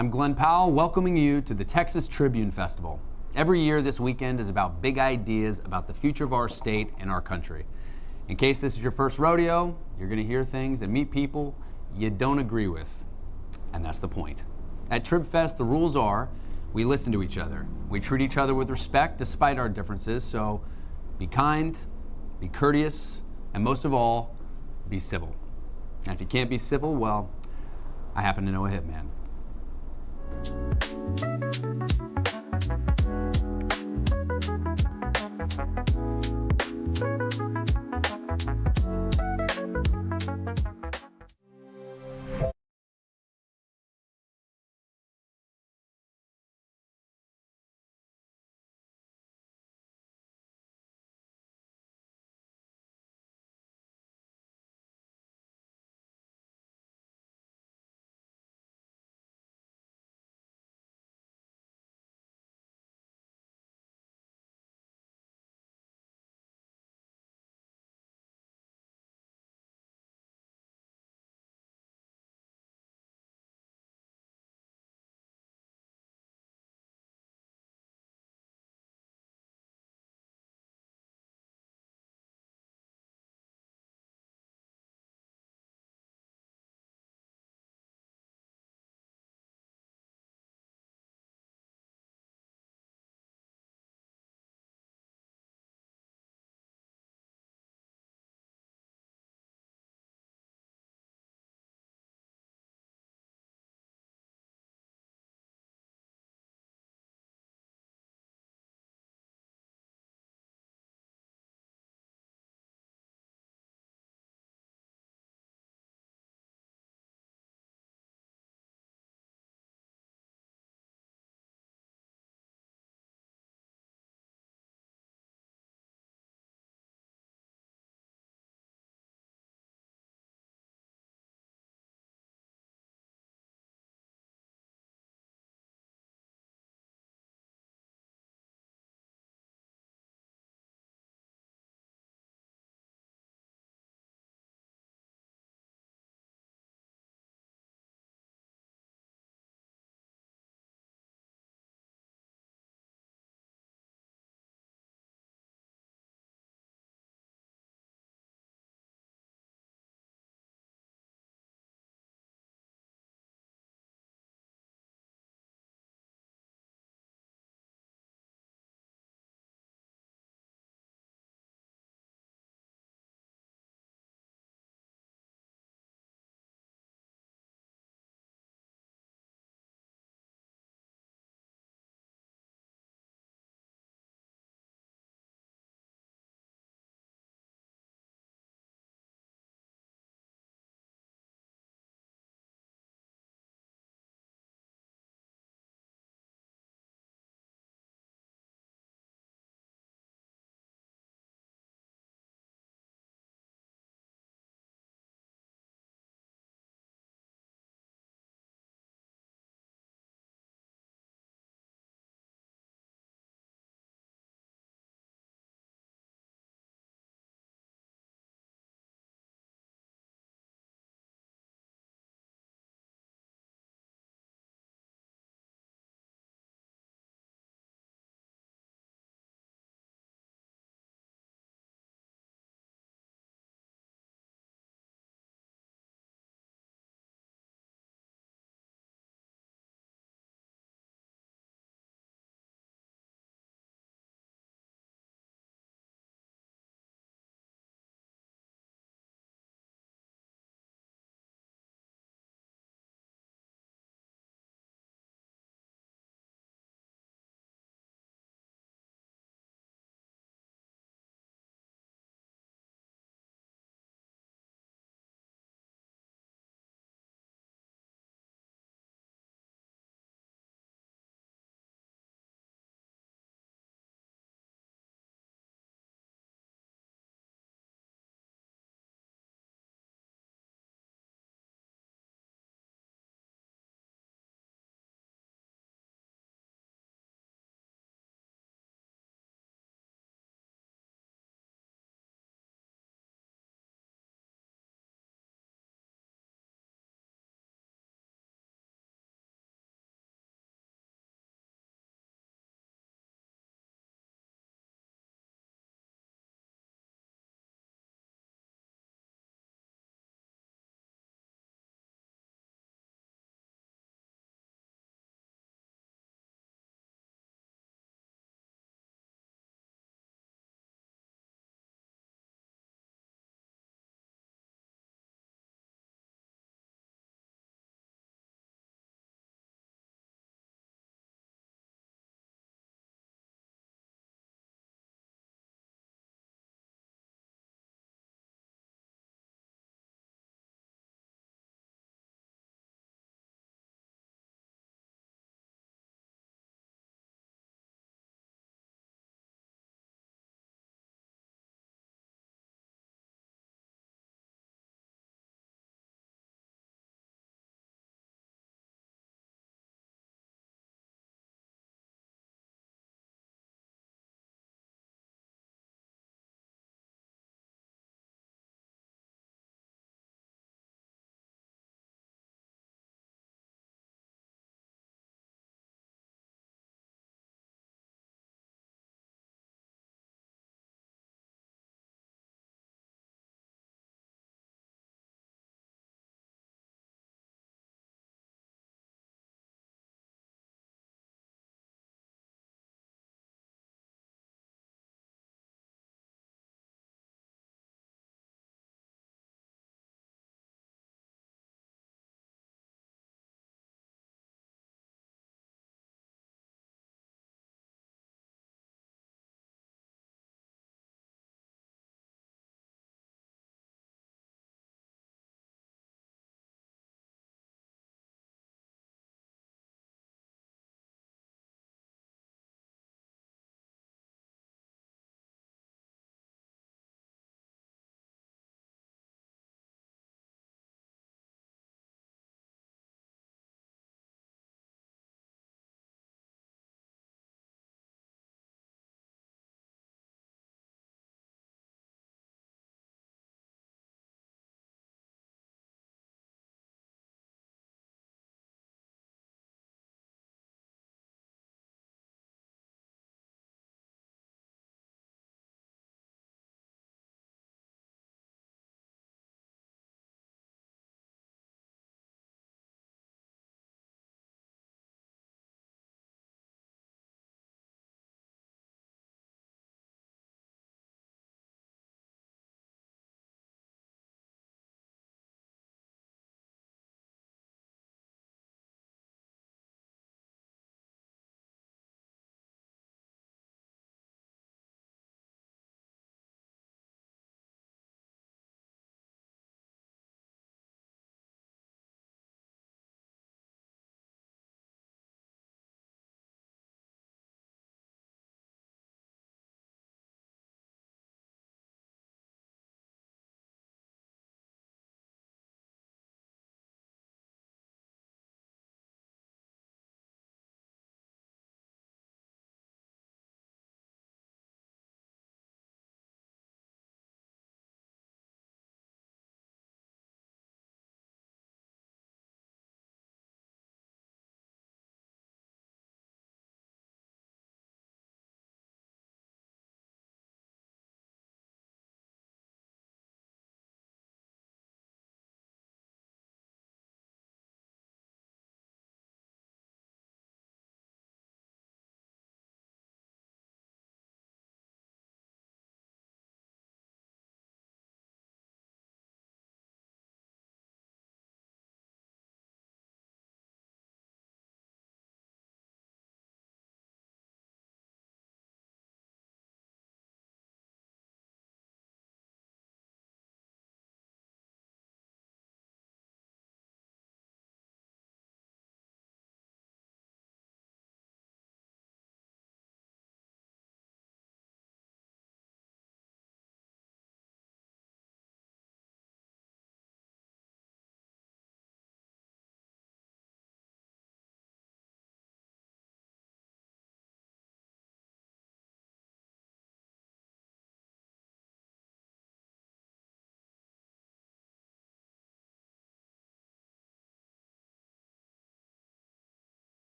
I'm Glenn Powell, welcoming you to the Texas Tribune Festival. Every year, this weekend is about big ideas about the future of our state and our country. In case this is your first rodeo, you're going to hear things and meet people you don't agree with. And that's the point. At TribFest, the rules are we listen to each other. We treat each other with respect despite our differences, so be kind, be courteous, and most of all, be civil. And if you can't be civil, well, I happen to know a hitman.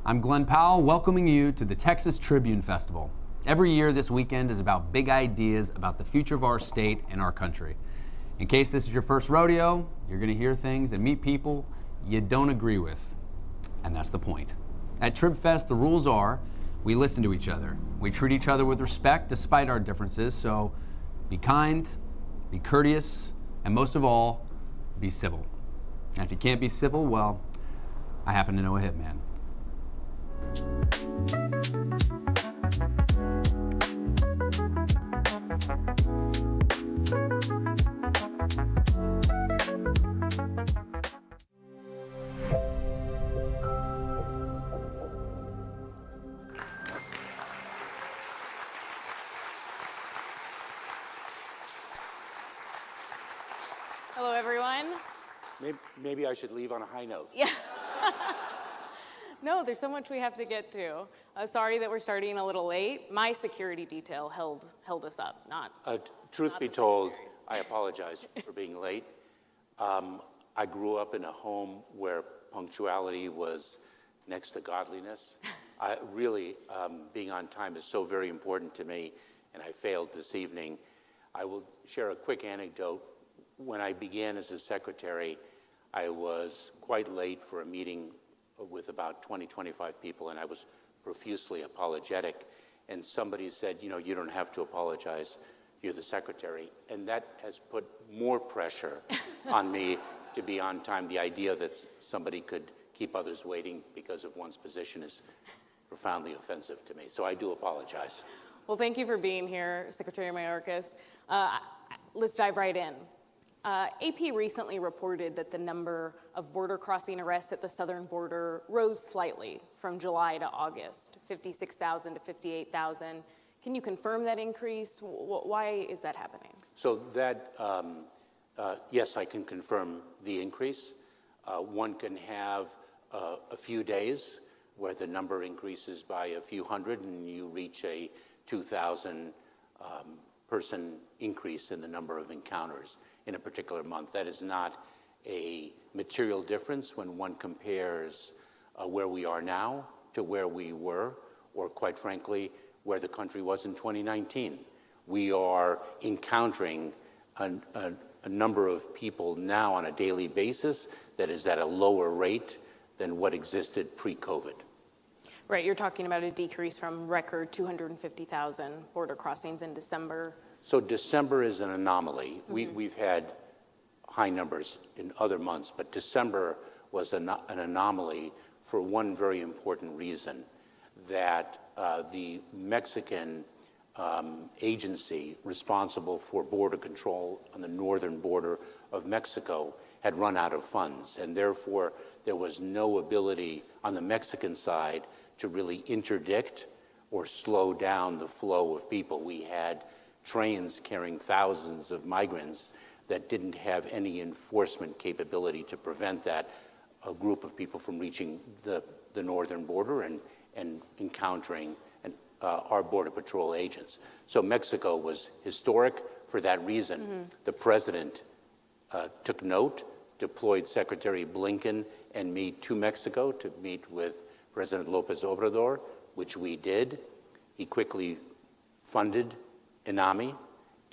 I'm Glenn Powell, welcoming you to the Texas Tribune Festival. Every year this weekend is about big ideas about the future of our state and our country. In case this is your first rodeo, you're going to hear things and meet people you don't agree with. And that's the point. At TribFest, the rules are we listen to each other. We treat each other with respect despite our differences, so be kind, be courteous, and most of all, be civil. And if you can't be civil, well, I happen to know a hitman. Hello, everyone. Maybe I should leave on a high note. Yeah. No, there's so much we have to get to. Sorry that we're starting a little late. My security detail held us up, not. Truth be told, I apologize for being late. I grew up in a home where punctuality was next to godliness. Being on time is so very important to me, and I failed this evening. I will share a quick anecdote. When I began as a secretary, I was quite late for a meeting with about 20, 25 people, and I was profusely apologetic. And somebody said, you don't have to apologize, you're the secretary. And that has put more pressure on me to be on time. The idea that somebody could keep others waiting because of one's position is profoundly offensive to me. So I do apologize. Well, thank you for being here, Secretary Mayorkas. Let's dive right in. AP recently reported that the number of border crossing arrests at the southern border rose slightly from July to August, 56,000 to 58,000. Can you confirm that increase? Why is that happening? So that, yes, I can confirm the increase. One can have a few days where the number increases by a few hundred and you reach a 2,000 person increase in the number of encounters in a particular month. That is not a material difference when one compares where we are now to where we were, or quite frankly, where the country was in 2019. We are encountering a number of people now on a daily basis that is at a lower rate than what existed pre-COVID. Right, you're talking about a decrease from record 250,000 border crossings in December. So December is an anomaly. Mm-hmm. We've had high numbers in other months, but December was an anomaly for one very important reason, that the Mexican agency responsible for border control on the northern border of Mexico had run out of funds, and therefore there was no ability on the Mexican side to really interdict or slow down the flow of people. We had trains carrying thousands of migrants that didn't have any enforcement capability to prevent a group of people from reaching the northern border and encountering our Border Patrol agents. So Mexico was historic for that reason. Mm-hmm. The president took note, deployed Secretary Blinken and me to Mexico to meet with President Lopez Obrador, which we did. He quickly funded INAMI,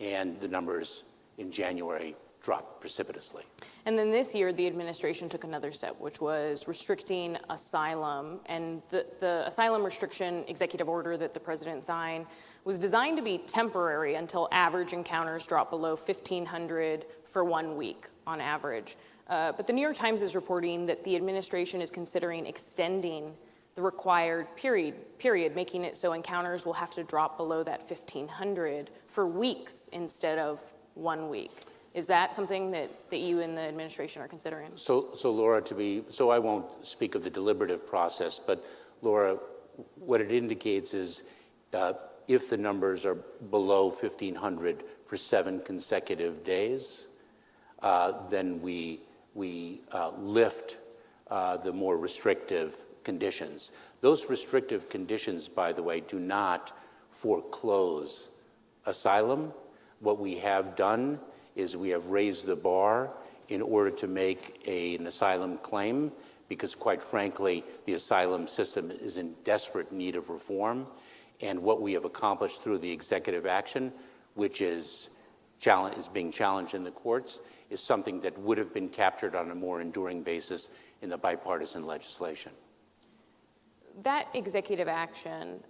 and the numbers in January dropped precipitously. And then this year, the administration took another step, which was restricting asylum. And the asylum restriction executive order that the president signed was designed to be temporary until average encounters drop below 1,500 for 1 week on average. But the New York Times is reporting that the administration is considering extending the required period, making it so encounters will have to drop below that 1,500 for weeks instead of 1 week. Is that something that you and the administration are considering? So Laura, I won't speak of the deliberative process, but Laura, what it indicates is if the numbers are below 1,500 for 7 consecutive days, then we lift the more restrictive conditions. Those restrictive conditions, by the way, do not foreclose asylum. What we have done is we have raised the bar in order to make an asylum claim because quite frankly, the asylum system is in desperate need of reform. And what we have accomplished through the executive action, which is being challenged in the courts, is something that would have been captured on a more enduring basis in the bipartisan legislation. That executive action,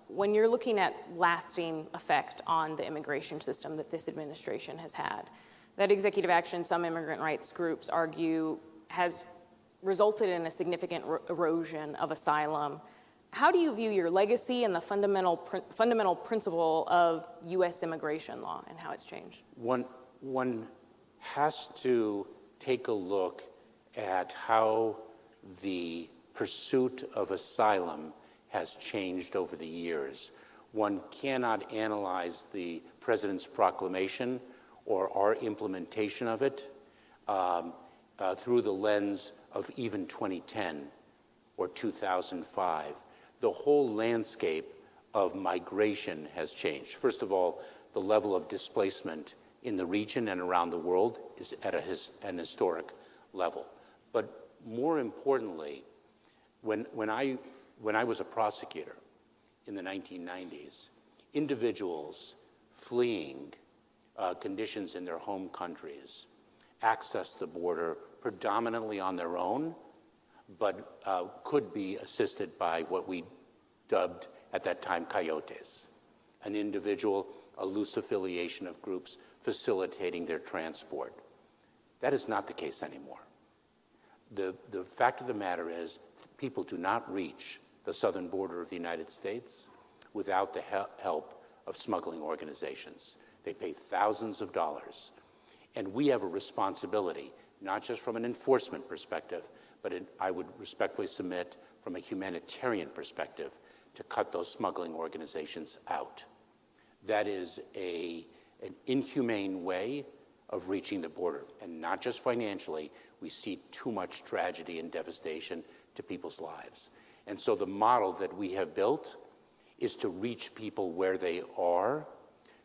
when you're looking at lasting effect on the immigration system that this administration has had, that executive action, some immigrant rights groups argue, has resulted in a significant erosion of asylum. How do you view your legacy and the fundamental principle of U.S. immigration law and how it's changed? One has to take a look at how the pursuit of asylum has changed over the years. One cannot analyze the president's proclamation or our implementation of it through the lens of even 2010 or 2005. The whole landscape of migration has changed. First of all, the level of displacement in the region and around the world is at an historic level. But more importantly, when I was a prosecutor in the 1990s, individuals fleeing conditions in their home countries accessed the border predominantly on their own, but could be assisted by what we dubbed at that time coyotes, an individual, a loose affiliation of groups facilitating their transport. That is not the case anymore. The fact of the matter is people do not reach the southern border of the United States without the help of smuggling organizations. They pay thousands of dollars. And we have a responsibility, not just from an enforcement perspective, but I would respectfully submit from a humanitarian perspective, to cut those smuggling organizations out. That is an inhumane way of reaching the border, and not just financially. We see too much tragedy and devastation to people's lives. And so the model that we have built is to reach people where they are,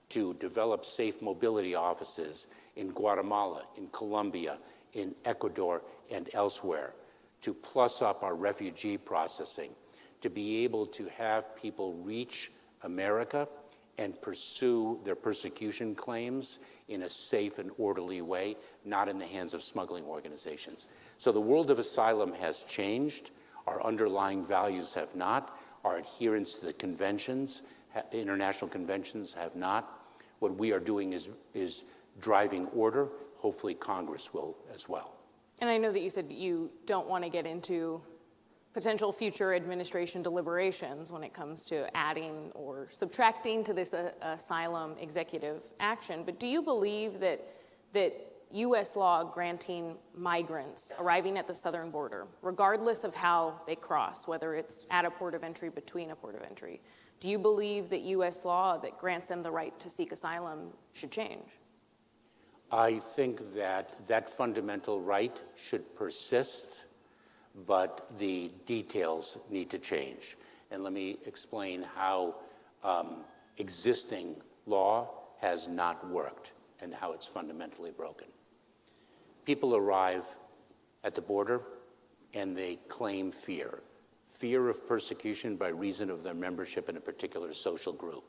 to develop safe mobility offices in Guatemala, in Colombia, in Ecuador, and elsewhere, to plus up our refugee processing, to be able to have people reach America and pursue their persecution claims in a safe and orderly way, not in the hands of smuggling organizations. So the world of asylum has changed. Our underlying values have not. Our adherence to the conventions, international conventions, have not. What we are doing is driving order. Hopefully Congress will as well. And I know that you said you don't want to get into potential future administration deliberations when it comes to adding or subtracting to this asylum executive action, but do you believe that U.S. law granting migrants arriving at the southern border, regardless of how they cross, whether it's at a port of entry, between a port of entry, do you believe that U.S. law that grants them the right to seek asylum should change? I think that fundamental right should persist, but the details need to change. And let me explain how existing law has not worked and how it's fundamentally broken. People arrive at the border and they claim fear of persecution by reason of their membership in a particular social group.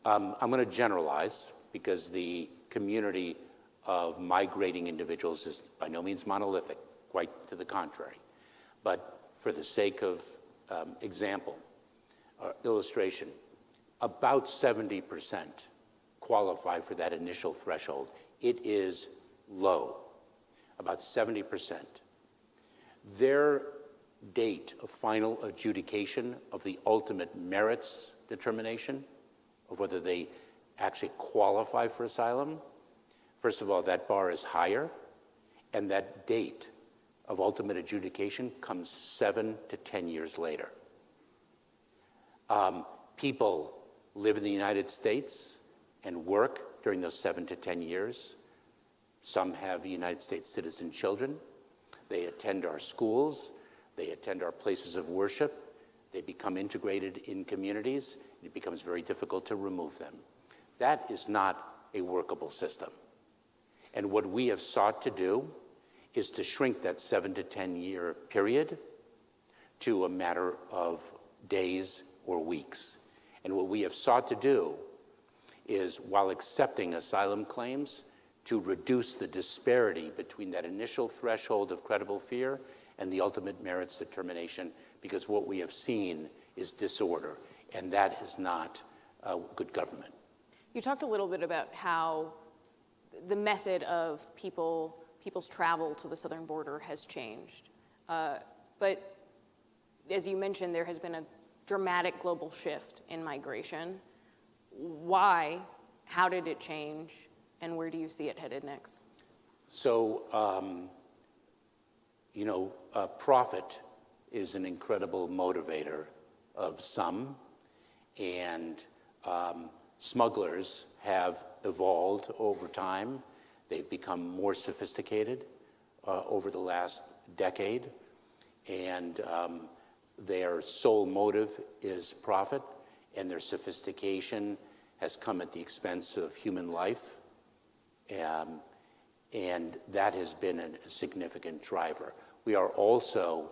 I'm going to generalize because the community of migrating individuals is by no means monolithic, quite to the contrary. But for the sake of example or illustration, about 70% qualify for that initial threshold. It is low, about 70%. Their date of final adjudication of the ultimate merits determination of whether they actually qualify for asylum, first of all, that bar is higher, and that date of ultimate adjudication comes 7 to 10 years later. People live in the United States and work during those 7 to 10 years. Some have United States citizen children. They attend our schools. They attend our places of worship. They become integrated in communities. It becomes very difficult to remove them. That is not a workable system. And what we have sought to do is to shrink that 7 to 10 year period to a matter of days or weeks. And what we have sought to do is, while accepting asylum claims, to reduce the disparity between that initial threshold of credible fear and the ultimate merits determination, because what we have seen is disorder, and that is not good government. You talked a little bit about how the method of people's travel to the southern border has changed. But as you mentioned, there has been a dramatic global shift in migration. Why? How did it change? And where do you see it headed next? So, profit is an incredible motivator of some, and smugglers have evolved over time. They've become more sophisticated over the last decade, and their sole motive is profit, and their sophistication has come at the expense of human life, and that has been a significant driver. We are also,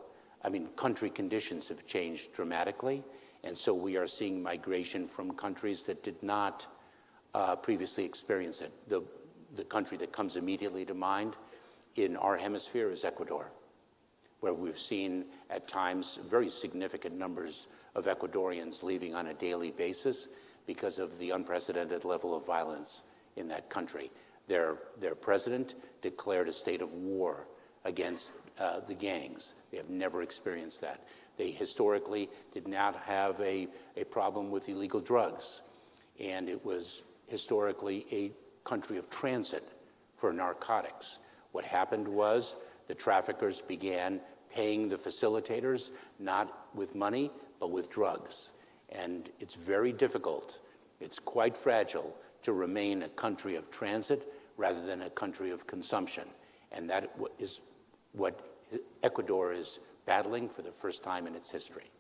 country conditions have changed dramatically, and so we are seeing migration from countries that did not previously experience it. The country that comes immediately to mind in our hemisphere is Ecuador, where we've seen at times very significant numbers of Ecuadorians leaving on a daily basis because of the unprecedented level of violence in that country. Their president declared a state of war against the gangs. They have never experienced that. They historically did not have a problem with illegal drugs, and it was historically a country of transit for narcotics. What happened was the traffickers began paying the facilitators not with money, but with drugs. And it's very difficult, it's quite fragile to remain a country of transit rather than a country of consumption. And that is what Ecuador is battling for the first time in its history.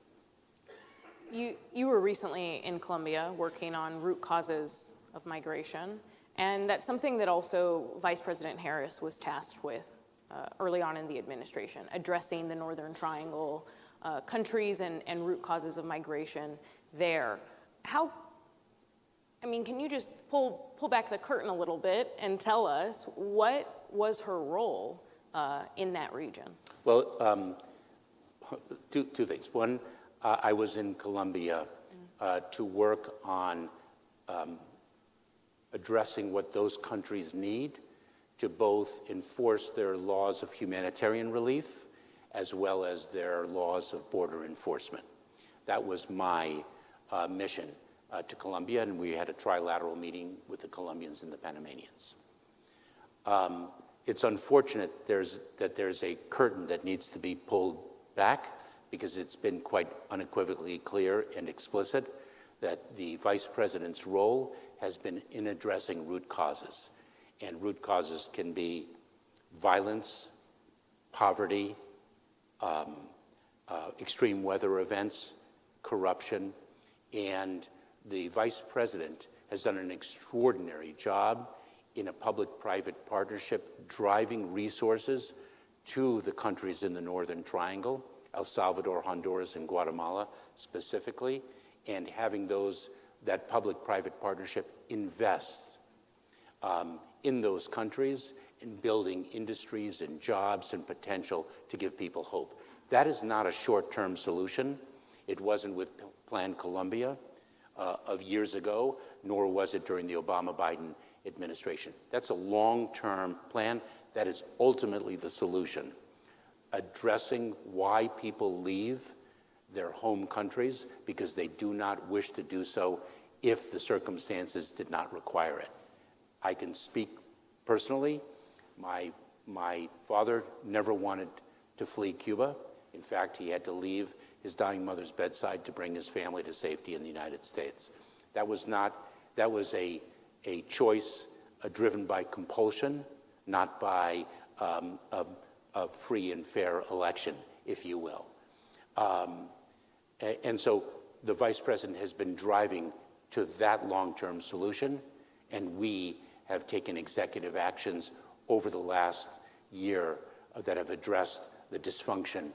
You were recently in Colombia working on root causes of migration, and that's something that also Vice President Harris was tasked with early on in the administration, addressing the Northern Triangle countries and root causes of migration there. Can you just pull back the curtain a little bit and tell us what was her role in that region? Well, two things. One, I was in Colombia to work on addressing what those countries need to both enforce their laws of humanitarian relief as well as their laws of border enforcement. That was my mission to Colombia, and we had a trilateral meeting with the Colombians and the Panamanians. It's unfortunate that there's a curtain that needs to be pulled back, because it's been quite unequivocally clear and explicit that the vice president's role has been in addressing root causes. And root causes can be violence, poverty, extreme weather events, corruption, and the vice president has done an extraordinary job in a public-private partnership driving resources to the countries in the Northern Triangle, El Salvador, Honduras, and Guatemala specifically, and having that public-private partnership invest in those countries in building industries and jobs and potential to give people hope. That is not a short-term solution. It wasn't with Plan Colombia of years ago, nor was it during the Obama-Biden administration. That's a long-term plan that is ultimately the solution, addressing why people leave their home countries because they do not wish to do so if the circumstances did not require it. I can speak personally. My father never wanted to flee Cuba. In fact, he had to leave his dying mother's bedside to bring his family to safety in the United States. That was a choice driven by compulsion, not by a free and fair election, if you will. And so the vice president has been driving to that long-term solution, and we have taken executive actions over the last year that have addressed the dysfunction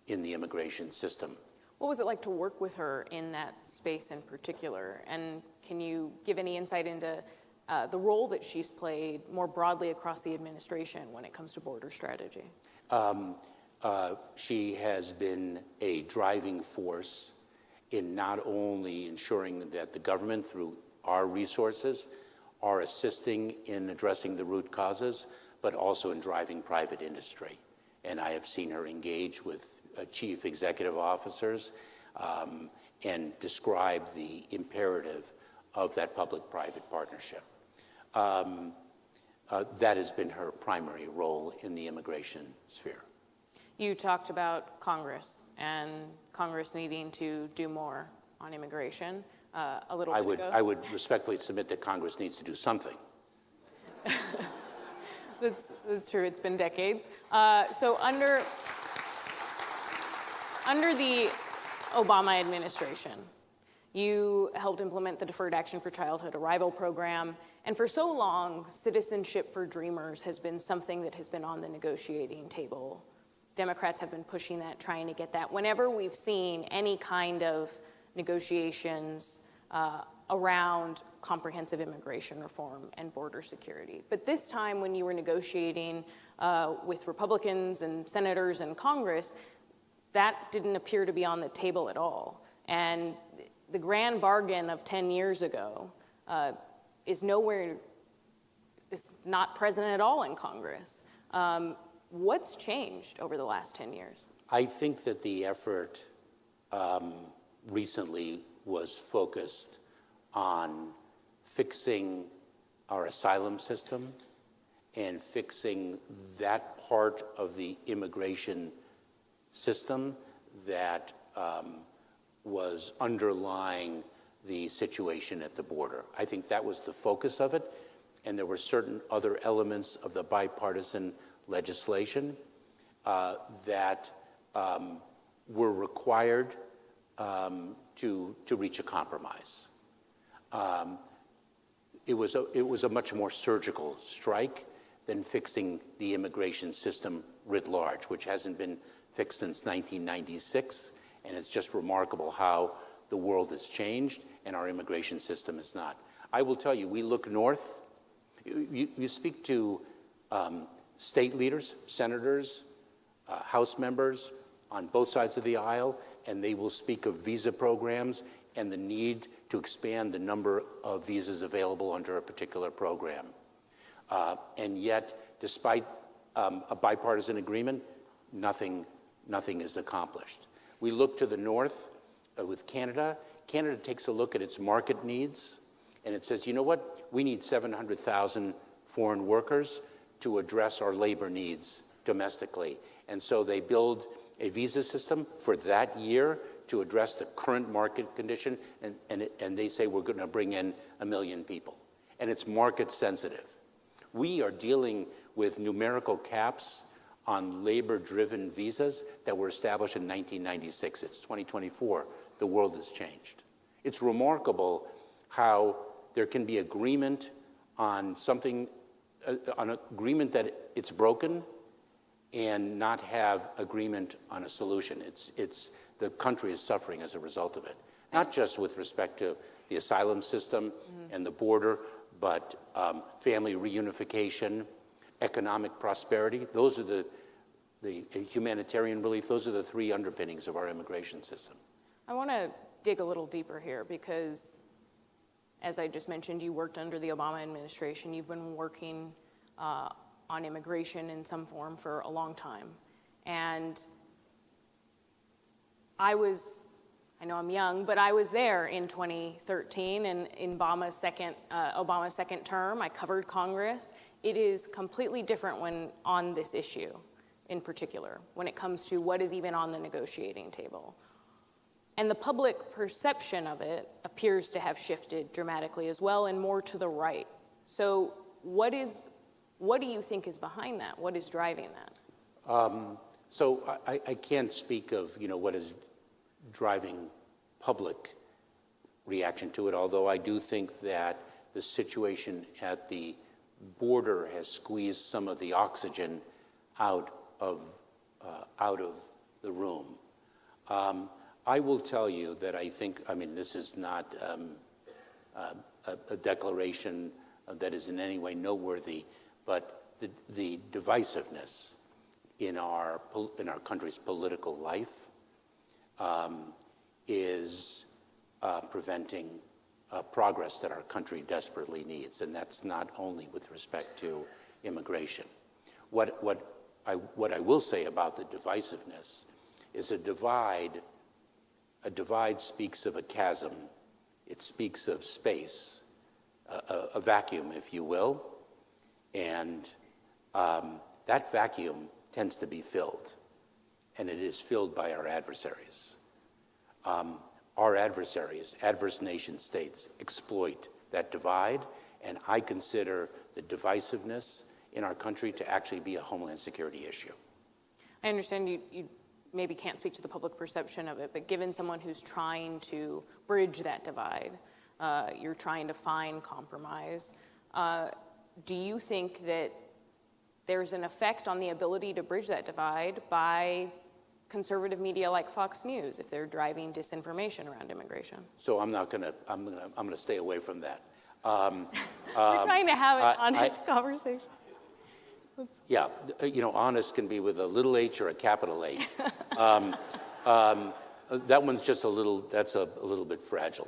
in the immigration system. What was it like to work with her in that space in particular? And can you give any insight into the role that she's played more broadly across the administration when it comes to border strategy? She has been a driving force in not only ensuring that the government, through our resources, are assisting in addressing the root causes, but also in driving private industry. And I have seen her engage with chief executive officers and describe the imperative of that public-private partnership. That has been her primary role in the immigration sphere. You talked about Congress and Congress needing to do more on immigration a little bit ago. I would respectfully submit that Congress needs to do something. That's true. It's been decades. So under the Obama administration, you helped implement the Deferred Action for Childhood Arrival program. And for so long, Citizenship for Dreamers has been something that has been on the negotiating table. Democrats have been pushing that, trying to get that. Whenever we've seen any kind of negotiations around comprehensive immigration reform and border security. But this time when you were negotiating with Republicans and senators in Congress, that didn't appear to be on the table at all. And the grand bargain of 10 years ago is not present at all in Congress. What's changed over the last 10 years? I think that the effort recently was focused on fixing our asylum system and fixing that part of the immigration system that was underlying the situation at the border. I think that was the focus of it, and there were certain other elements of the bipartisan legislation that were required to reach a compromise. It was a much more surgical strike than fixing the immigration system writ large, which hasn't been fixed since 1996, and it's just remarkable how the world has changed and our immigration system is not. I will tell you, we look north. You speak to state leaders, senators, House members on both sides of the aisle, and they will speak of visa programs and the need to expand the number of visas available under a particular program. And yet, despite a bipartisan agreement, nothing is accomplished. We look to the north with Canada. Canada takes a look at its market needs, and it says, you know what? We need 700,000 foreign workers to address our labor needs domestically. And so they build a visa system for that year to address the current market condition, and they say we're going to bring in 1 million people. And it's market sensitive. We are dealing with numerical caps on labor-driven visas that were established in 1996. It's 2024. The world has changed. It's remarkable how there can be agreement on something, an agreement that it's broken, and not have agreement on a solution. The country is suffering as a result of it, not just with respect to the asylum system and the border, but family reunification, economic prosperity. Those are the humanitarian relief. Those are the three underpinnings of our immigration system. I want to dig a little deeper here because, as I just mentioned, you worked under the Obama administration. You've been working on immigration in some form for a long time. And I know I'm young, but I was there in 2013 and in Obama's second term. I covered Congress. It is completely different when on this issue in particular, when it comes to what is even on the negotiating table. And the public perception of it appears to have shifted dramatically as well and more to the right. So what do you think is behind that? What is driving that? So I can't speak of what is driving public reaction to it, although I do think that the situation at the border has squeezed some of the oxygen out out of the room. I will tell you that I think, this is not a declaration that is in any way noteworthy, but the divisiveness in our country's political life is preventing progress that our country desperately needs, and that's not only with respect to immigration. What I will say about the divisiveness is a divide speaks of a chasm. It speaks of space, a vacuum, if you will, and that vacuum tends to be filled, and it is filled by our adversaries. Our adversaries, adverse nation states, exploit that divide, and I consider the divisiveness in our country to actually be a Homeland Security issue. I understand you maybe can't speak to the public perception of it, but given someone who's trying to bridge that divide, you're trying to find compromise, do you think that there's an effect on the ability to bridge that divide by conservative media like Fox News if they're driving disinformation around immigration? So I'm gonna stay away from that. We're trying to have an honest conversation. Yeah, honest can be with a little h or a capital H. That one's just that's a little bit fragile.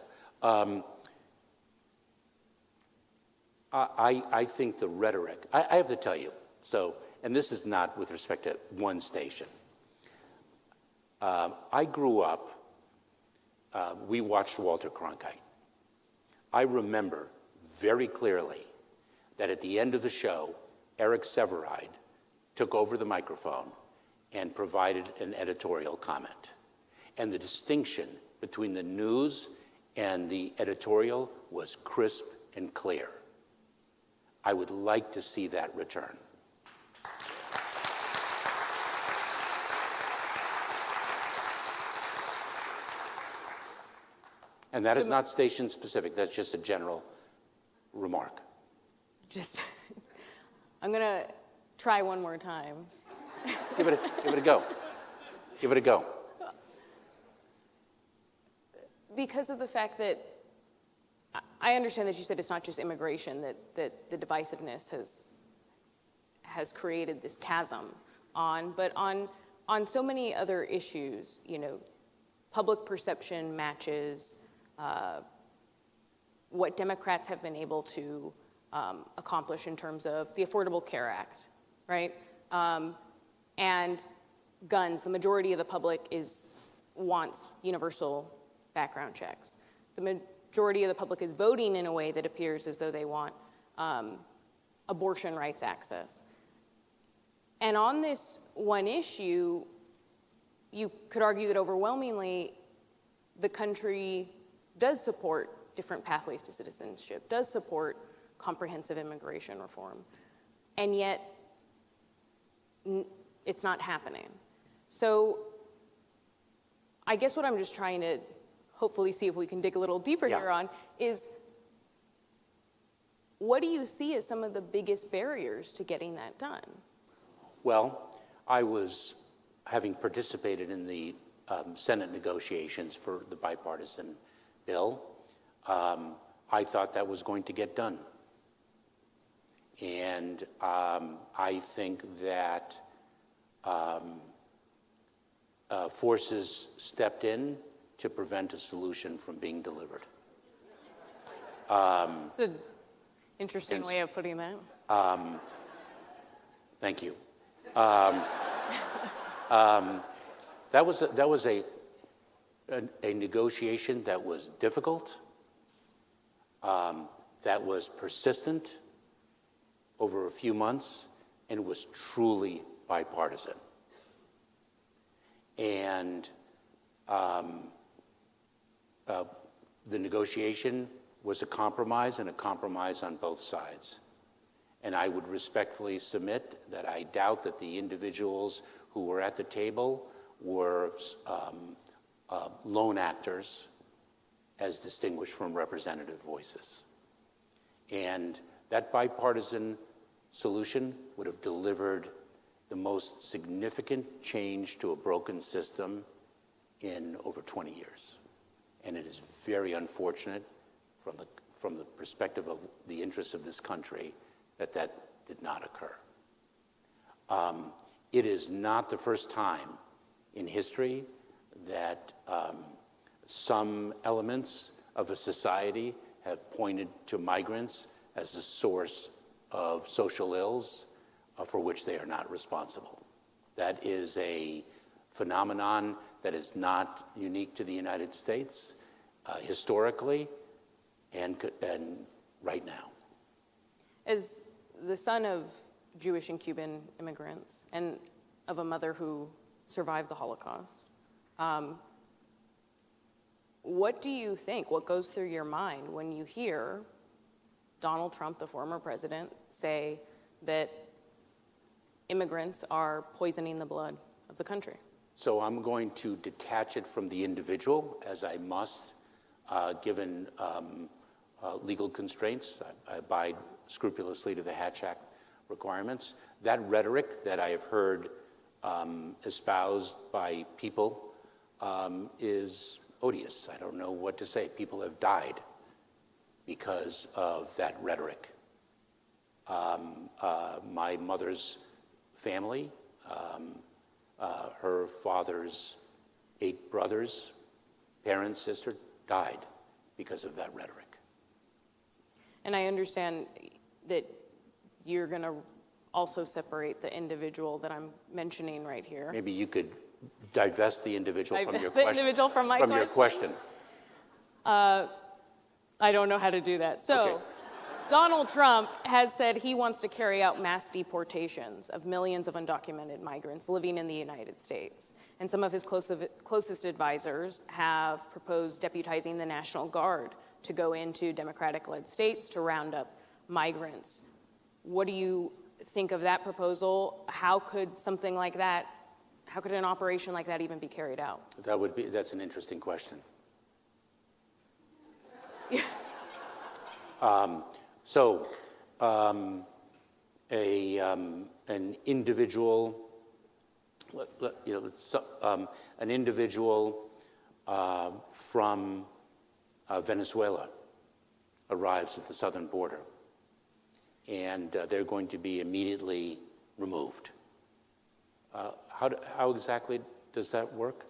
I think the rhetoric, I have to tell you, and this is not with respect to one station. I grew up, we watched Walter Cronkite. I remember very clearly that at the end of the show, Eric Severide took over the microphone and provided an editorial comment. And the distinction between the news and the editorial was crisp and clear. I would like to see that return. And that is not station specific, that's just a general remark. I'm gonna try one more time. Give it a go. Give it a go. Because of the fact that I understand that you said it's not just immigration that the divisiveness has created this chasm on, but on so many other issues, public perception matches what Democrats have been able to accomplish in terms of the Affordable Care Act, right? And guns. The majority of the public wants universal background checks. The majority of the public is voting in a way that appears as though they want abortion rights access. And on this one issue, you could argue that overwhelmingly the country does support different pathways to citizenship, does support comprehensive immigration reform, and yet it's not happening. So I guess what I'm just trying to hopefully see if we can dig a little deeper here on is, what do you see as some of the biggest barriers to getting that done? Well, I was, having participated in the Senate negotiations for the bipartisan bill, I thought that was going to get done. And I think that forces stepped in to prevent a solution from being delivered. It's an interesting way of putting that. Thank you. That was a negotiation that was difficult, that was persistent over a few months, and was truly bipartisan. And the negotiation was a compromise, and a compromise on both sides. And I would respectfully submit that I doubt that the individuals who were at the table were lone actors as distinguished from representative voices. And that bipartisan solution would have delivered the most significant change to a broken system in over 20 years. And it is very unfortunate from the perspective of the interests of this country that that did not occur. It is not the first time in history that some elements of a society have pointed to migrants as a source of social ills for which they are not responsible. That is a phenomenon that is not unique to the United States historically and right now. As the son of Jewish and Cuban immigrants and of a mother who survived the Holocaust, what do you think? What goes through your mind when you hear Donald Trump, the former president, say that immigrants are poisoning the blood of the country? So I'm going to detach it from the individual, as I must, given legal constraints. I abide scrupulously to the Hatch Act requirements. That rhetoric that I have heard espoused by people is odious. I don't know what to say. People have died because of that rhetoric. My mother's family, her father's 8 brothers, parents, sister, died because of that rhetoric. And I understand that you're going to also separate the individual that I'm mentioning right here. Maybe you could divest the individual from your Divest question. the individual from my your question. I don't know how to do that. So, Okay. Donald Trump has said he wants to carry out mass deportations of millions of undocumented migrants living in the United States. And some of his closest advisors have proposed deputizing the National Guard to go into Democratic-led states to round up migrants. What do you think of that proposal? How could something like that, how could an operation like that even be carried out? That's an interesting question. An individual, from Venezuela arrives at the southern border, and they're going to be immediately removed. How exactly does that work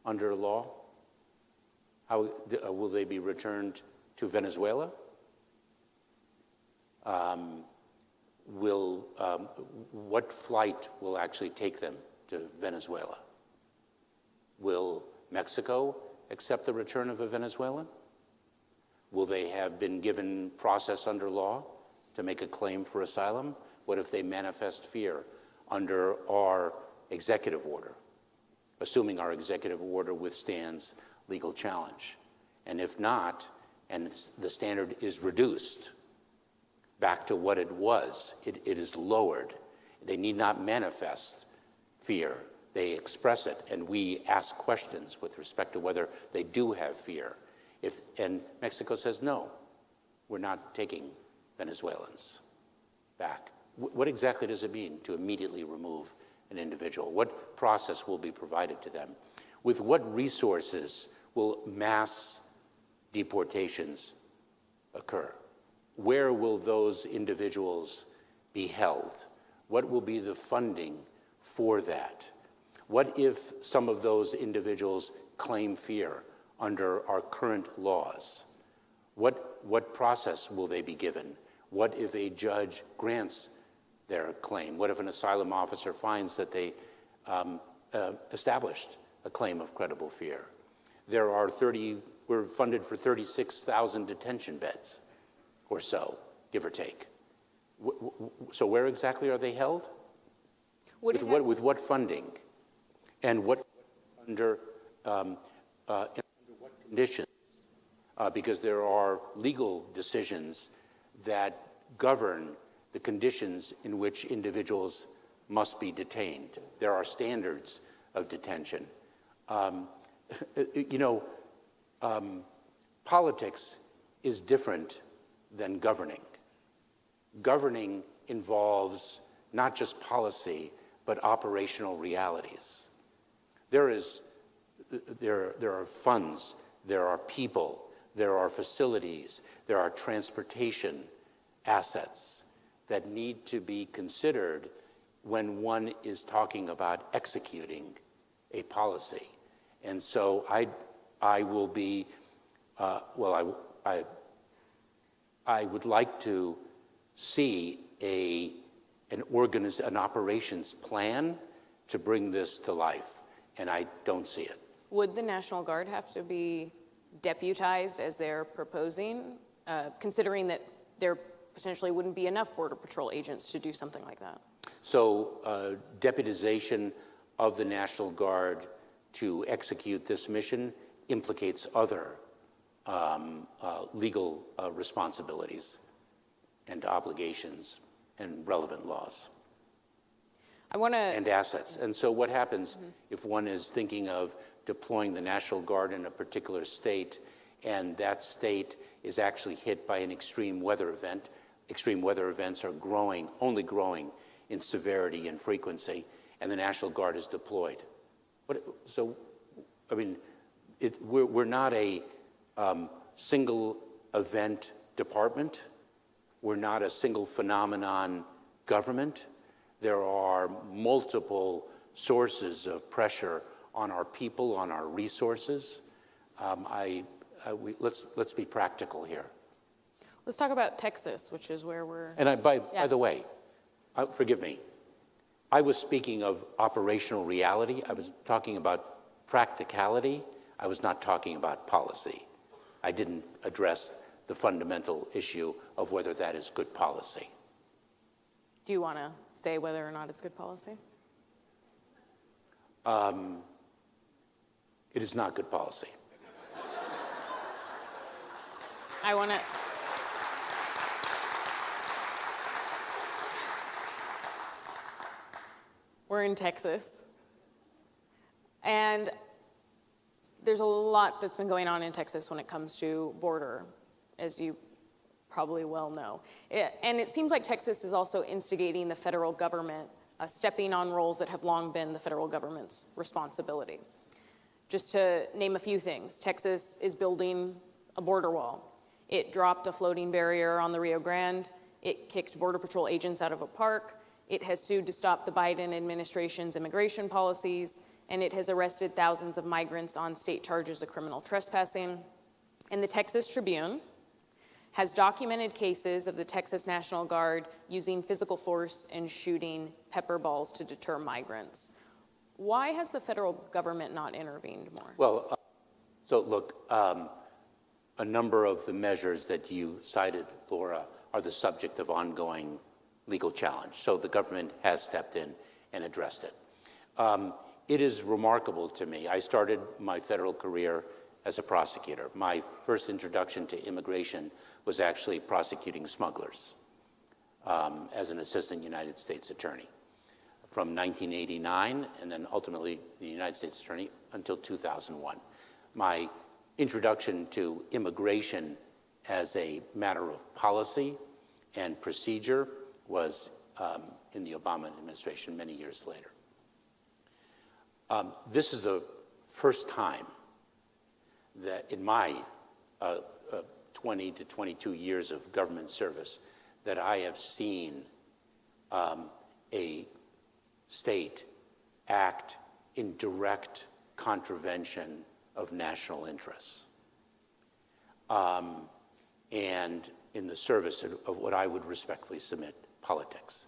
under law? How will they be returned to Venezuela? What flight will actually take them to Venezuela? Will Mexico accept the return of a Venezuelan? Will they have been given process under law to make a claim for asylum? What if they manifest fear under our executive order, assuming our executive order withstands legal challenge? And if not, and the standard is reduced back to what it was, it is lowered. They need not manifest fear. They express it, and we ask questions with respect to whether they do have fear. And Mexico says, no, we're not taking Venezuelans back. What exactly does it mean to immediately remove an individual? What process will be provided to them? With what resources will mass deportations occur? Where will those individuals be held? What will be the funding for that? What if some of those individuals claim fear under our current laws? What process will they be given? What if a judge grants their claim? What if an asylum officer finds that they established a claim of credible fear? We're funded for 36,000 detention beds or so, give or take. So where exactly are they held? With what funding? And under what conditions? Because there are legal decisions that govern the conditions in which individuals must be detained. There are standards of detention. Politics is different than governing. Governing involves not just policy, but operational realities. There are funds, there are people, there are facilities, there are transportation assets that need to be considered when one is talking about executing a policy. And so I will be, I would like to see an operations plan to bring this to life, and I don't see it. Would the National Guard have to be deputized as they're proposing, considering that there potentially wouldn't be enough Border Patrol agents to do something like that? So deputization of the National Guard to execute this mission implicates other legal responsibilities and obligations and relevant laws. And assets. And so what happens if one is thinking of deploying the National Guard in a particular state, and that state is actually hit by an extreme weather event? Extreme weather events are only growing in severity and frequency, and the National Guard is deployed. We're not a single event department. We're not a single phenomenon government. There are multiple sources of pressure on our people, on our resources. Let's be practical here. Let's talk about Texas, which is where we're... And by the way, forgive me, I was speaking of operational reality. I was talking about practicality. I was not talking about policy. I didn't address the fundamental issue of whether that is good policy. Do you want to say whether or not it's good policy? It is not good policy. I want to... We're in Texas, and there's a lot that's been going on in Texas when it comes to border, as you probably well know. And it seems like Texas is also instigating the federal government, stepping on roles that have long been the federal government's responsibility. Just to name a few things, Texas is building a border wall. It dropped a floating barrier on the Rio Grande. It kicked Border Patrol agents out of a park. It has sued to stop the Biden administration's immigration policies, and it has arrested thousands of migrants on state charges of criminal trespassing. And the Texas Tribune has documented cases of the Texas National Guard using physical force and shooting pepper balls to deter migrants. Why has the federal government not intervened more? Well, so look, a number of the measures that you cited, Laura, are the subject of ongoing legal challenge. So the government has stepped in and addressed it. It is remarkable to me. I started my federal career as a prosecutor. My first introduction to immigration was actually prosecuting smugglers as an assistant United States attorney from 1989, and then ultimately the United States attorney until 2001. My introduction to immigration as a matter of policy and procedure was in the Obama administration many years later. This is the first time that in my 20 to 22 years of government service that I have seen a state act in direct contravention of national interests and in the service of what I would respectfully submit politics.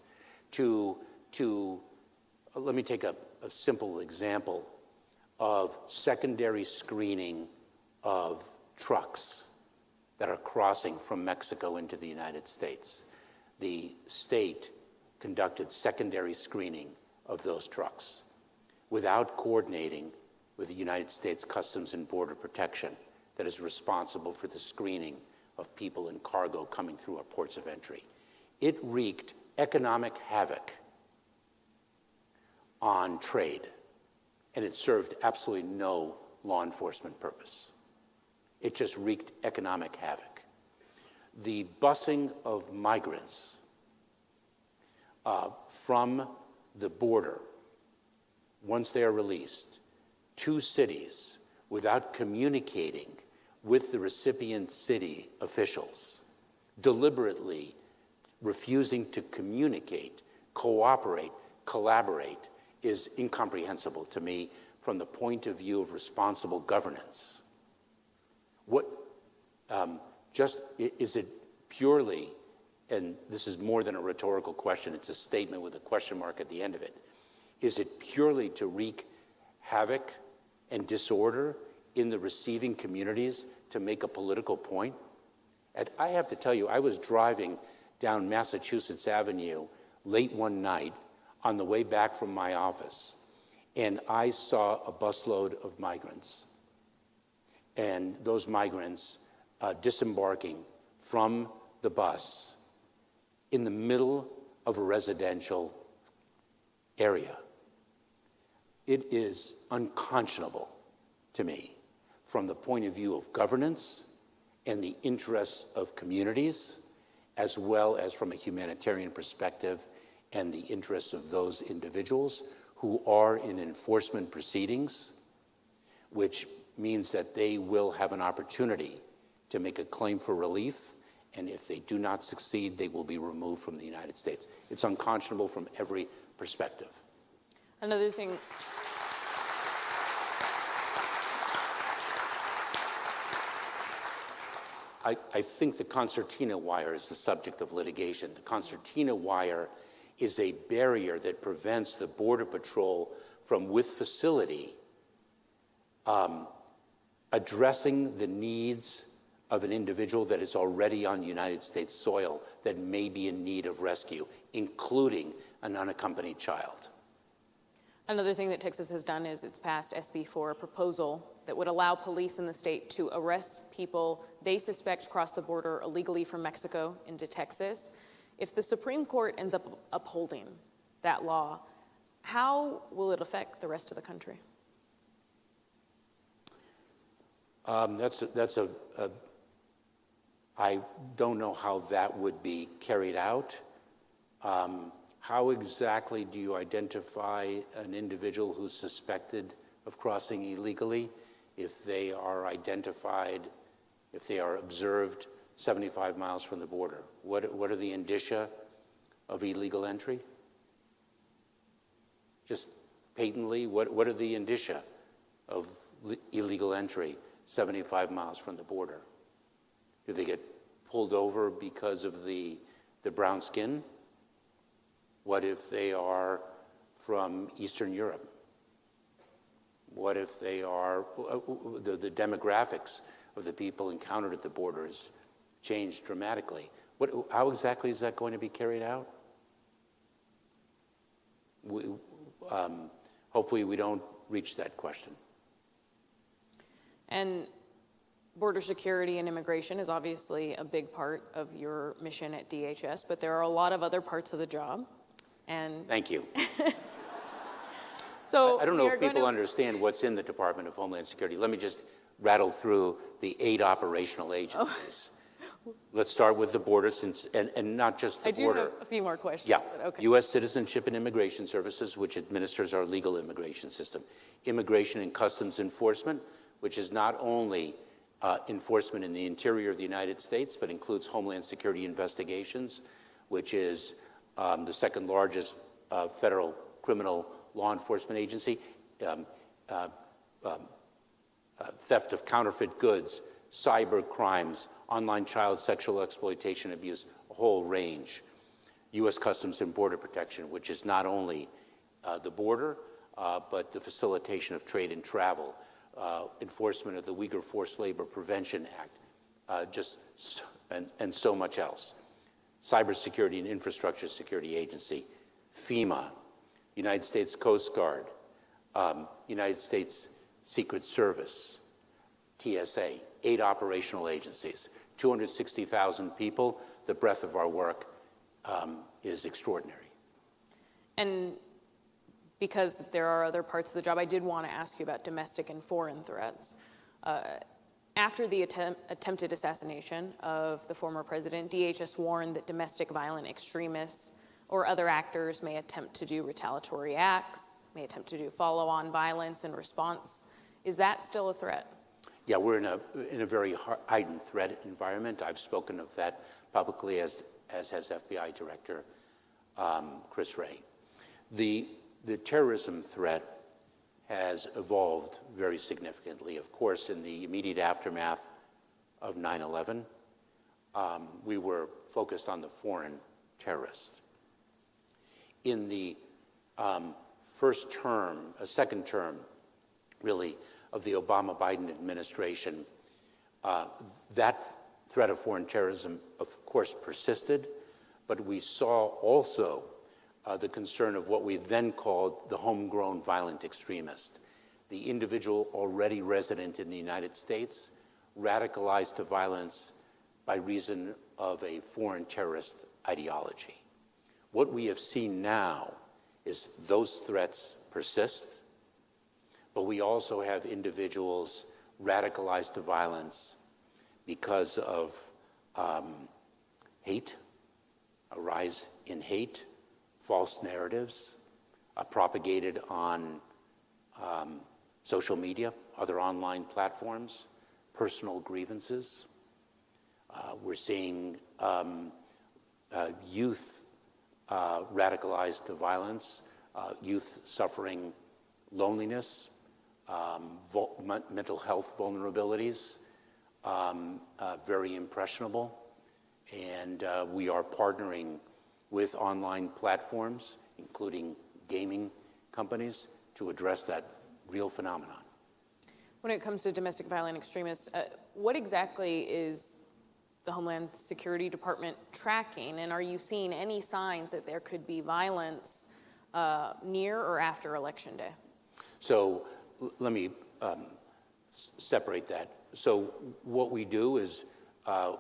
Let me take a simple example of secondary screening of trucks that are crossing from Mexico into the United States. The state conducted secondary screening of those trucks without coordinating with the United States Customs and Border Protection that is responsible for the screening of people and cargo coming through our ports of entry. It wreaked economic havoc on trade, and it served absolutely no law enforcement purpose. It just wreaked economic havoc. The busing of migrants from the border, once they are released, to cities without communicating with the recipient city officials, deliberately refusing to communicate, cooperate, collaborate, is incomprehensible to me from the point of view of responsible governance. What, is it purely, and this is more than a rhetorical question, it's a statement with a question mark at the end of it, is it purely to wreak havoc and disorder in the receiving communities to make a political point? And I have to tell you, I was driving down Massachusetts Avenue late one night on the way back from my office, and I saw a busload of migrants, and those migrants disembarking from the bus in the middle of a residential area. It is unconscionable to me from the point of view of governance and the interests of communities, as well as from a humanitarian perspective and the interests of those individuals who are in enforcement proceedings, which means that they will have an opportunity to make a claim for relief, and if they do not succeed, they will be removed from the United States. It's unconscionable from every perspective. Another thing. I think the concertina wire is the subject of litigation. The concertina wire is a barrier that prevents the Border Patrol from, with facility, addressing the needs of an individual that is already on United States soil that may be in need of rescue, including an unaccompanied child. Another thing that Texas has done is it's passed SB 4, a proposal that would allow police in the state to arrest people they suspect crossed the border illegally from Mexico into Texas. If the Supreme Court ends up upholding that law, how will it affect the rest of the country? I don't know how that would be carried out. How exactly do you identify an individual who's suspected of crossing illegally if they are identified, if they are observed 75 miles from the border? What are the indicia of illegal entry? Just patently, what are the indicia of illegal entry 75 miles from the border? Do they get pulled over because of the brown skin? What if they are from Eastern Europe? What if they are, the demographics of the people encountered at the borders changed dramatically? How exactly is that going to be carried out? Hopefully we don't reach that question. And border security and immigration is obviously a big part of your mission at DHS, but there are a lot of other parts of the job. And thank you. So I don't know if people understand what's in the Department of Homeland Security. Let me just rattle through the 8 operational agencies. Oh. Let's start with the border, and not just the border. I do have a few more questions. Yeah. But okay. U.S. Citizenship and Immigration Services, which administers our legal immigration system. Immigration and Customs Enforcement, which is not only enforcement in the interior of the United States, but includes Homeland Security investigations, which is the second largest federal criminal law enforcement agency, theft of counterfeit goods, cyber crimes, online child sexual exploitation abuse, a whole range. U.S. Customs and Border Protection, which is not only the border, but the facilitation of trade and travel, enforcement of the Uyghur Forced Labor Prevention Act, and so much else. Cybersecurity and Infrastructure Security Agency, FEMA, United States Coast Guard, United States Secret Service, TSA, 8 operational agencies, 260,000 people. The breadth of our work is extraordinary. And because there are other parts of the job, I did want to ask you about domestic and foreign threats. After the attempted assassination of the former president, DHS warned that domestic violent extremists or other actors may attempt to do retaliatory acts, may attempt to do follow-on violence in response. Is that still a threat? Yeah, we're in a very heightened threat environment. I've spoken of that publicly, as has FBI Director Chris Wray. The terrorism threat has evolved very significantly. Of course, in the immediate aftermath of 9/11, we were focused on the foreign terrorists. In the second term, really, of the Obama-Biden administration, that threat of foreign terrorism, of course, persisted, but we saw also the concern of what we then called the homegrown violent extremist, the individual already resident in the United States, radicalized to violence by reason of a foreign terrorist ideology. What we have seen now is those threats persist, but we also have individuals radicalized to violence because of hate, a rise in hate, false narratives propagated on social media, other online platforms, personal grievances. We're seeing youth radicalized to violence, youth suffering loneliness, mental health vulnerabilities, very impressionable. And we are partnering with online platforms, including gaming companies, to address that real phenomenon. When it comes to domestic violent extremists, what exactly is the Homeland Security Department tracking, and are you seeing any signs that there could be violence near or after Election Day? So let me separate that. So what we do is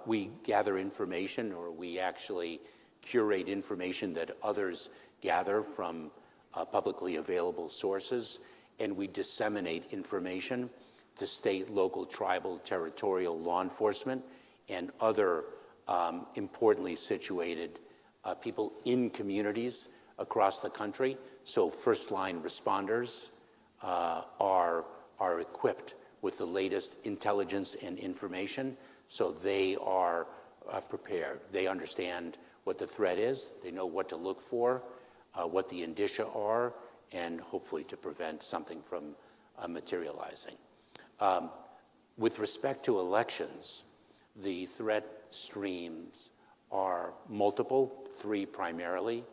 we gather information, or we actually curate information that others gather from publicly available sources, and we disseminate information to state, local, tribal, territorial law enforcement and other importantly situated people in communities across the country. So first-line responders are equipped with the latest intelligence and information, so they are prepared. They understand what the threat is, they know what to look for, what the indicia are, and hopefully to prevent something from materializing. With respect to elections, the threat streams are multiple, three primarily.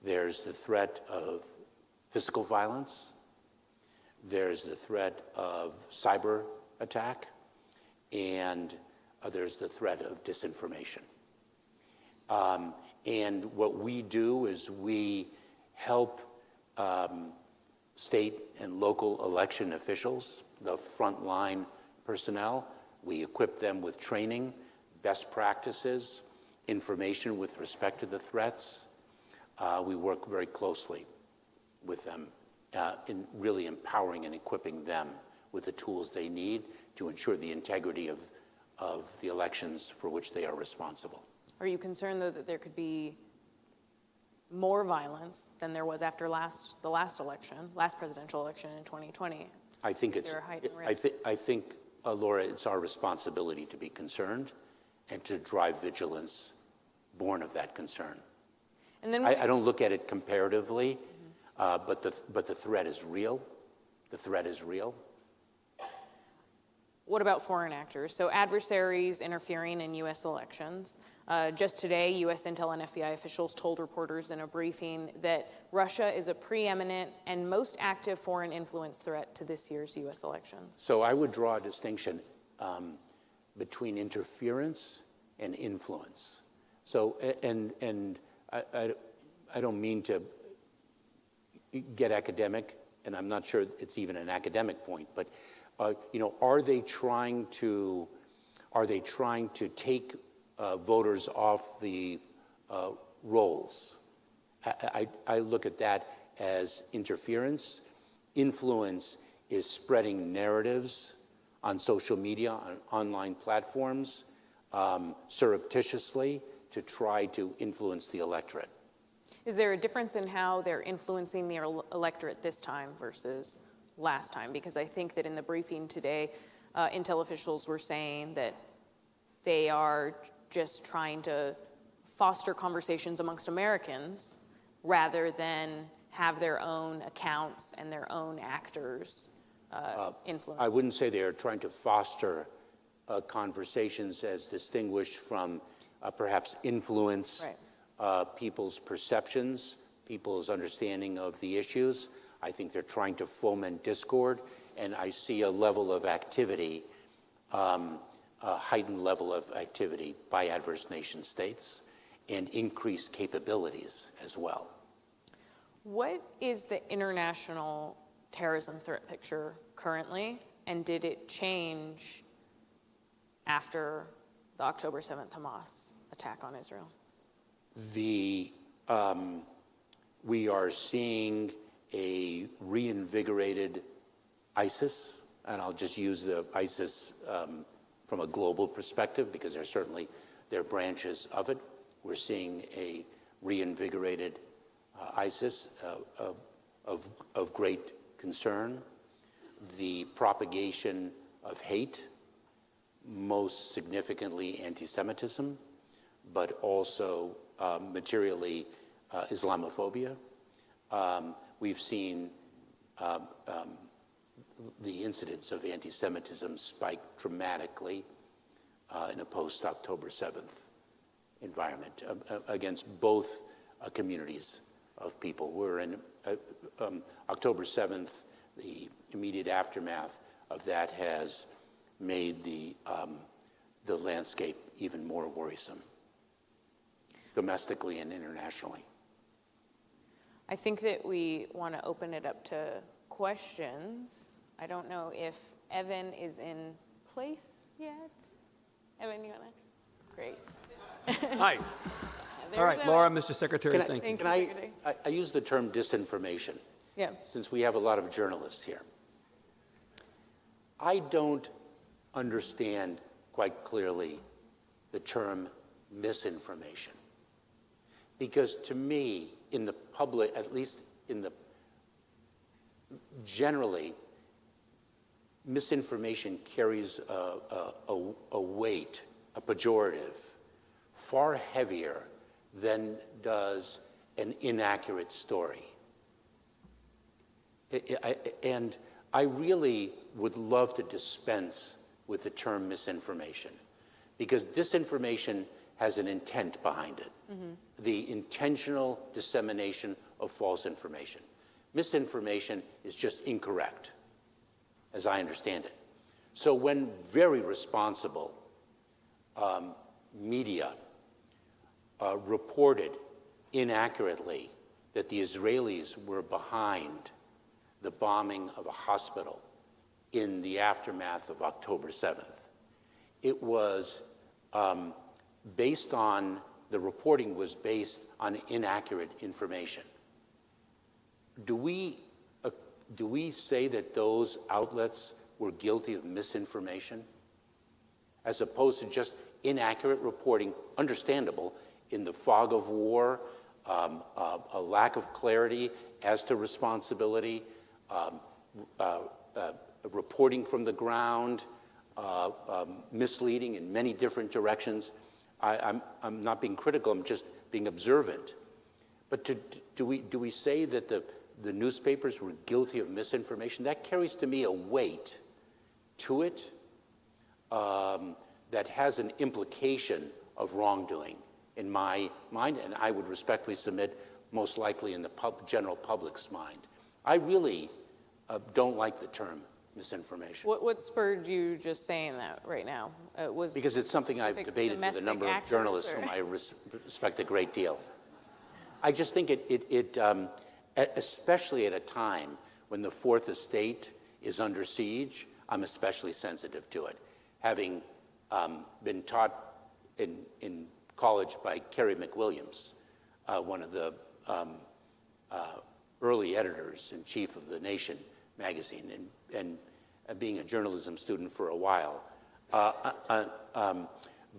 There's the threat of physical violence, there's the threat of cyber attack, and there's the threat of disinformation. And what we do is we help state and local election officials, the frontline personnel. We equip them with training, best practices, information with respect to the threats. We work very closely with them in really empowering and equipping them with the tools they need to ensure the integrity of the elections for which they are responsible. Are you concerned, though, that there could be more violence than there was after the last presidential election in 2020? I think Is there a heightened risk? I think, Laura, it's our responsibility to be concerned and to drive vigilance born of that concern. And then I don't look at it comparatively, but the threat is real. The threat is real. what about foreign actors? So adversaries interfering in U.S. elections. Just today, U.S. Intel and FBI officials told reporters in a briefing that Russia is a preeminent and most active foreign influence threat to this year's U.S. elections. So I would draw a distinction between interference and influence. So, and I don't mean to get academic, and I'm not sure it's even an academic point, but are they trying to take voters off the rolls? I look at that as interference. Influence is spreading narratives on social media, on online platforms, surreptitiously to try to influence the electorate. Is there a difference in how they're influencing the electorate this time versus last time? Because I think that in the briefing today, Intel officials were saying that they are just trying to foster conversations amongst Americans rather than have their own accounts and their own actors influence. I wouldn't say they are trying to foster conversations as distinguished from perhaps influence people's perceptions, people's understanding of the issues. I think they're trying to foment discord, and I see a level of activity, a heightened level of activity by adverse nation states and increased capabilities as well. What is the international terrorism threat picture currently, and did it change after the October 7th Hamas attack on Israel? We are seeing a reinvigorated ISIS, and I'll just use the ISIS from a global perspective because there are branches of it. We're seeing a reinvigorated ISIS of great concern. The propagation of hate, most significantly anti-Semitism, but also materially Islamophobia. We've seen the incidence of anti-Semitism spike dramatically in a post-October 7th environment against both communities of people. We're in October 7th, the immediate aftermath of that has made the landscape even more worrisome, domestically and internationally. I think that we want to open it up to questions. I don't know if Evan is in place yet. Evan, you want to? Great. Hi. All right, Laura, Mr. Secretary, thank you. Can I use the term disinformation? Yeah. Since we have a lot of journalists here. I don't understand quite clearly the term misinformation. Because to me, in the public, at least generally, misinformation carries a weight, a pejorative, far heavier than does an inaccurate story. And I really would love to dispense with the term misinformation, because disinformation has an intent behind it, the intentional dissemination of false information. Misinformation is just incorrect, as I understand it. So when very responsible media reported inaccurately that the Israelis were behind the bombing of a hospital in the aftermath of October 7th, it was the reporting was based on inaccurate information. Do we say that those outlets were guilty of misinformation as opposed to just inaccurate reporting, understandable, in the fog of war, a lack of clarity as to responsibility, reporting from the ground, misleading in many different directions? I'm not being critical, I'm just being observant. But do we say that the newspapers were guilty of misinformation? That carries to me a weight to it that has an implication of wrongdoing in my mind, and I would respectfully submit most likely in the general public's mind. I really don't like the term misinformation. What spurred you just saying that right now? Because it's something I've debated with a number of journalists whom I respect a great deal. I just think it especially at a time when the Fourth Estate is under siege, I'm especially sensitive to it. Having been taught in college by Kerry McWilliams, one of the early editors-in-chief of The Nation magazine, and being a journalism student for a while.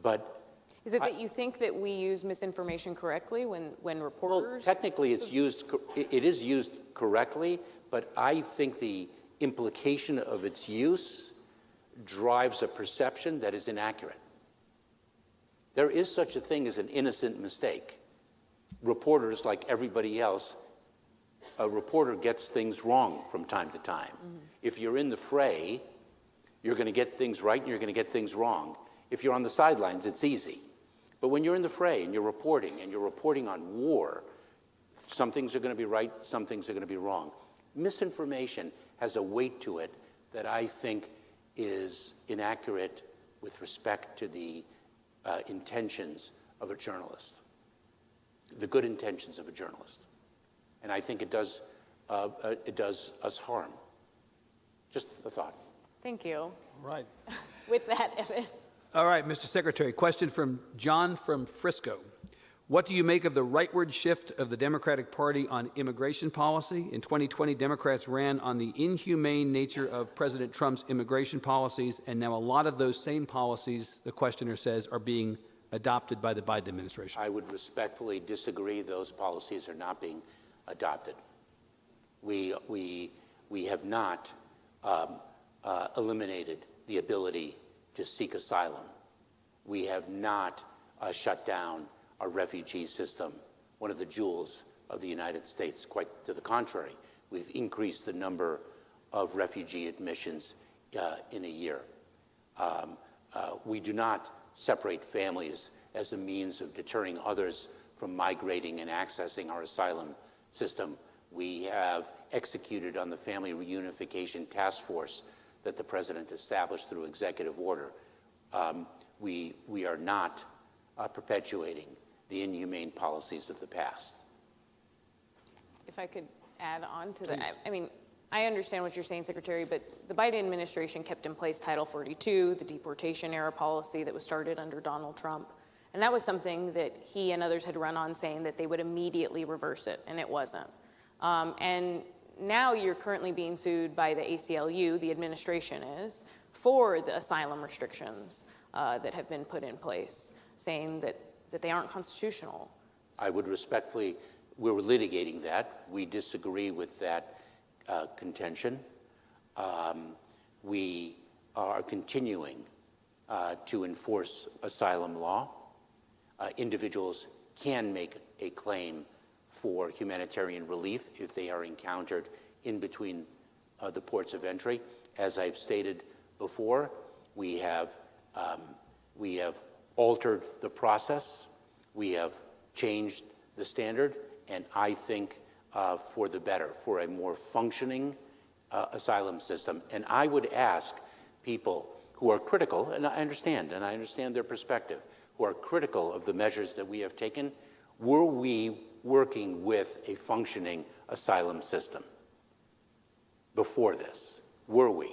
But Is it that you think that we use misinformation correctly when reporters? Well, technically it is used correctly, but I think the implication of its use drives a perception that is inaccurate. There is such a thing as an innocent mistake. Reporters, like everybody else, a reporter gets things wrong from time to time. Mm-hmm. If you're in the fray, you're going to get things right and you're going to get things wrong. If you're on the sidelines, it's easy. But when you're in the fray and you're reporting on war, some things are going to be right, some things are going to be wrong. Misinformation has a weight to it that I think is inaccurate with respect to the intentions of a journalist, the good intentions of a journalist. And I think it does us harm. Just a thought. Thank you. All right. With that, Evan. All right, Mr. Secretary, question from John from Frisco. What do you make of the rightward shift of the Democratic Party on immigration policy? In 2020, Democrats ran on the inhumane nature of President Trump's immigration policies, and now a lot of those same policies, the questioner says, are being adopted by the Biden administration. I would respectfully disagree. Those policies are not being adopted. We have not eliminated the ability to seek asylum. We have not shut down our refugee system, one of the jewels of the United States. Quite to the contrary, we've increased the number of refugee admissions in a year. We do not separate families as a means of deterring others from migrating and accessing our asylum system. We have executed on the Family Reunification Task Force that the President established through executive order. We are not perpetuating the inhumane policies of the past. If I could add on to that. I mean, I understand what you're saying, Secretary, but the Biden administration kept in place Title 42, the deportation era policy that was started under Donald Trump. And that was something that he and others had run on saying that they would immediately reverse it, and it wasn't. And now you're currently being sued by the ACLU, the administration is, for the asylum restrictions that have been put in place, saying that they aren't constitutional. I would respectfully, we're litigating that. We disagree with that contention. We are continuing to enforce asylum law. Individuals can make a claim for humanitarian relief if they are encountered in between the ports of entry. As I've stated before, we have altered the process, we have changed the standard, and I think for the better, for a more functioning asylum system. And I would ask people who are critical, and I understand their perspective, who are critical of the measures that we have taken, were we working with a functioning asylum system before this? Were we?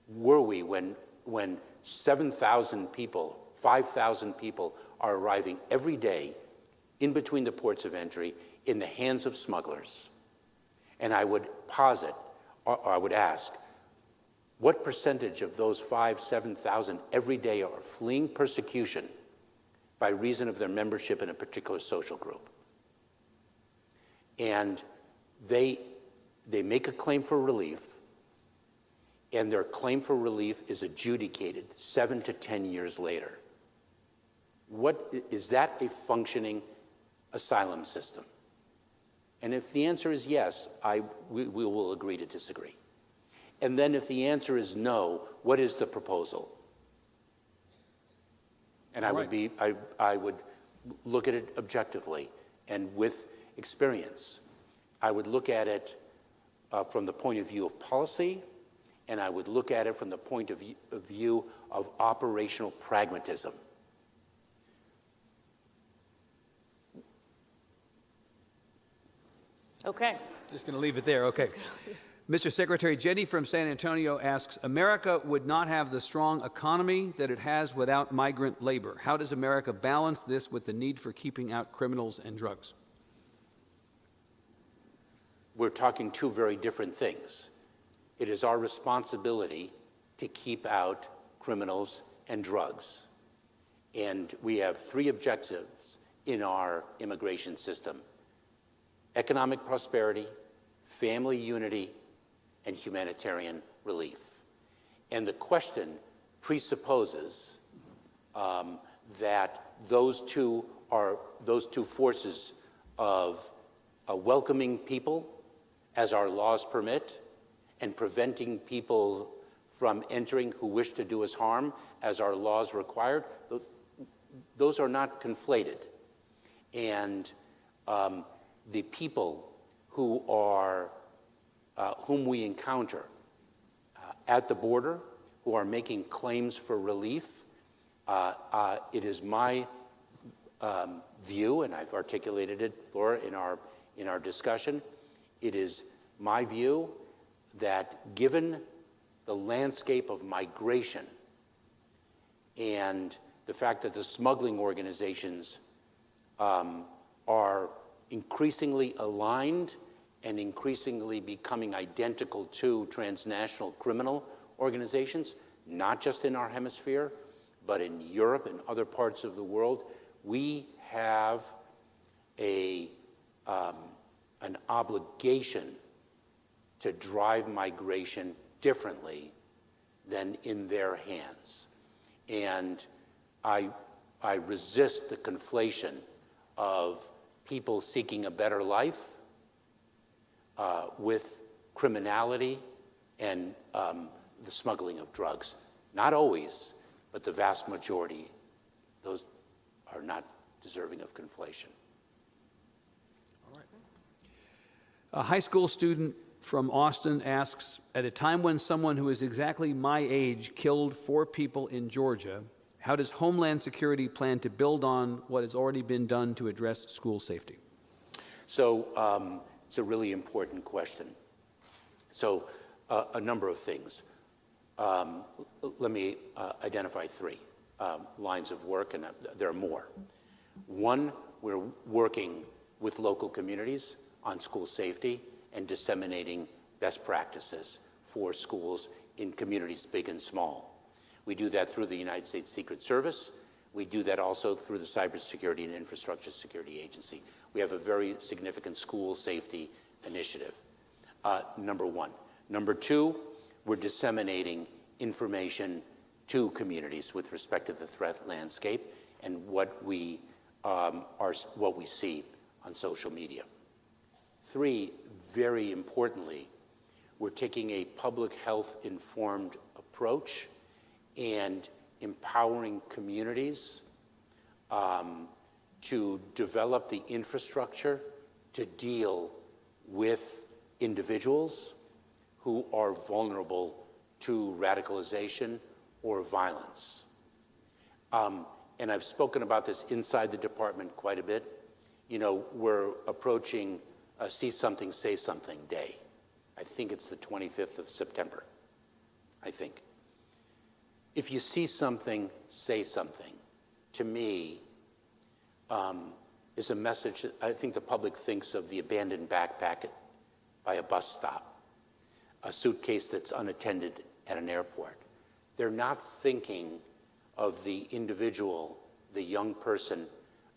Were we when 7,000 people, 5,000 people are arriving every day in between the ports of entry in the hands of smugglers? And I would posit, or I would ask, what percentage of those 7,000 every day are fleeing persecution by reason of their membership in a particular social group? And they make a claim for relief, and their claim for relief is adjudicated 7 to 10 years later. What is that a functioning asylum system? And if the answer is yes, we will agree to disagree. And then if the answer is no, what is the proposal? And I would look at it objectively and with experience. I would look at it from the point of view of policy, and I would look at it from the point of view of operational pragmatism. Okay. Just going to leave it there. Okay. Mr. Secretary, Jenny from San Antonio asks, America would not have the strong economy that it has without migrant labor. How does America balance this with the need for keeping out criminals and drugs? We're talking two very different things. It is our responsibility to keep out criminals and drugs. And we have three objectives in our immigration system: economic prosperity, family unity, and humanitarian relief. And the question presupposes that those two forces of welcoming people as our laws permit and preventing people from entering who wish to do us harm as our laws required, those are not conflated. And the people who are, whom we encounter at the border, who are making claims for relief, it is my view, and I've articulated it, Laura, in our discussion, it is my view that given the landscape of migration and the fact that the smuggling organizations are increasingly aligned and increasingly becoming identical to transnational criminal organizations, not just in our hemisphere, but in Europe and other parts of the world, we have an obligation to drive migration differently than in their hands. And I resist the conflation of people seeking a better life with criminality and the smuggling of drugs. Not always, but the vast majority, those are not deserving of conflation. All right. A high school student from Austin asks, at a time when someone who is exactly my age killed 4 people in Georgia, how does Homeland Security plan to build on what has already been done to address school safety? So it's a really important question. So a number of things. Let me identify 3 lines of work, and there are more. One, we're working with local communities on school safety and disseminating best practices for schools in communities big and small. We do that through the United States Secret Service. We do that also through the Cybersecurity and Infrastructure Security Agency. We have a very significant school safety initiative, number 1. Number 2, we're disseminating information to communities with respect to the threat landscape and what we see on social media. 3, very importantly, we're taking a public health informed approach and empowering communities to develop the infrastructure to deal with individuals who are vulnerable to radicalization or violence. And I've spoken about this inside the department quite a bit. You know, we're approaching See Something, Say Something Day. I think it's the 25th of September, I think. If you see something, say something, to me, is a message that I think the public thinks of the abandoned backpack by a bus stop, a suitcase that's unattended at an airport. They're not thinking of the individual, the young person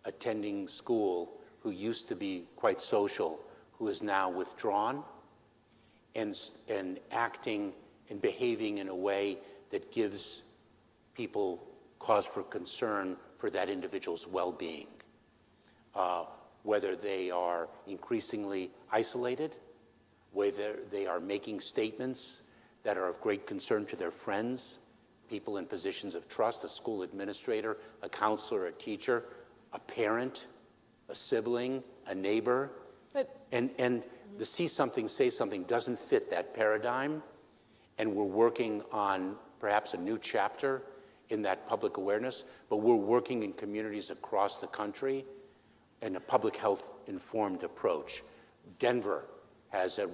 attending school who used to be quite social, who is now withdrawn and acting and behaving in a way that gives people cause for concern for that individual's well-being. Whether they are increasingly isolated, whether they are making statements that are of great concern to their friends, people in positions of trust, a school administrator, a counselor, a teacher, a parent, a sibling, a neighbor. And the See Something, Say Something doesn't fit that paradigm, and we're working on perhaps a new chapter in that public awareness, but we're working in communities across the country in a public health informed approach. Denver has a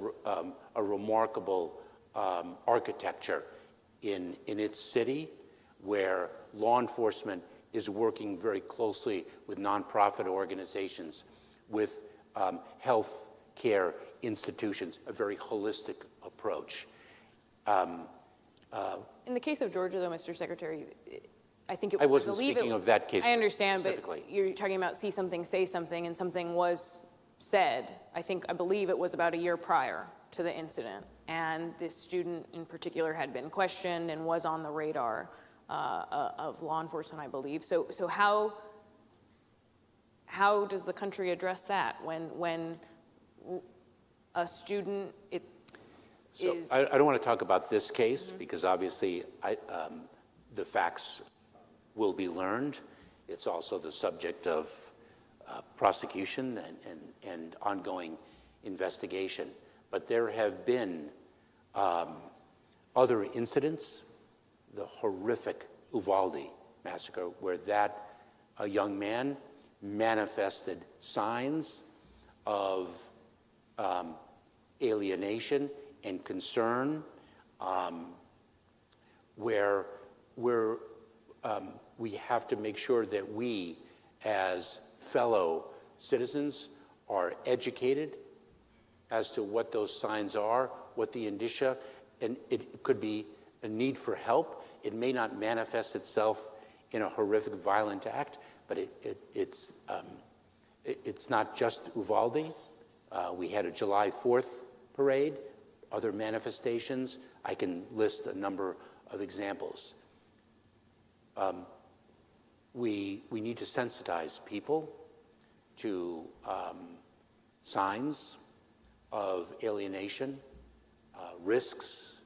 remarkable architecture in its city where law enforcement is working very closely with nonprofit organizations, with health care institutions, a very holistic approach. In the case of Georgia, though, Mr. Secretary, I think it, I wasn't believe speaking it, of that case I understand, specifically. but you're talking about see something, say something, and something was said. I believe it was about a year prior to the incident, and this student in particular had been questioned and was on the radar of law enforcement, I believe. So how does the country address that when a student is? I don't want to talk about this case because obviously the facts will be learned. It's also the subject of prosecution and ongoing investigation. But there have been other incidents, the horrific Uvalde massacre, where a young man manifested signs of alienation and concern, where we have to make sure that we, as fellow citizens, are educated as to what those signs are, what the indicia, and it could be a need for help. It may not manifest itself in a horrific, violent act, but it's not just Uvalde. We had a July 4th parade, other manifestations. I can list a number of examples. We need to sensitize people to signs of alienation, risks,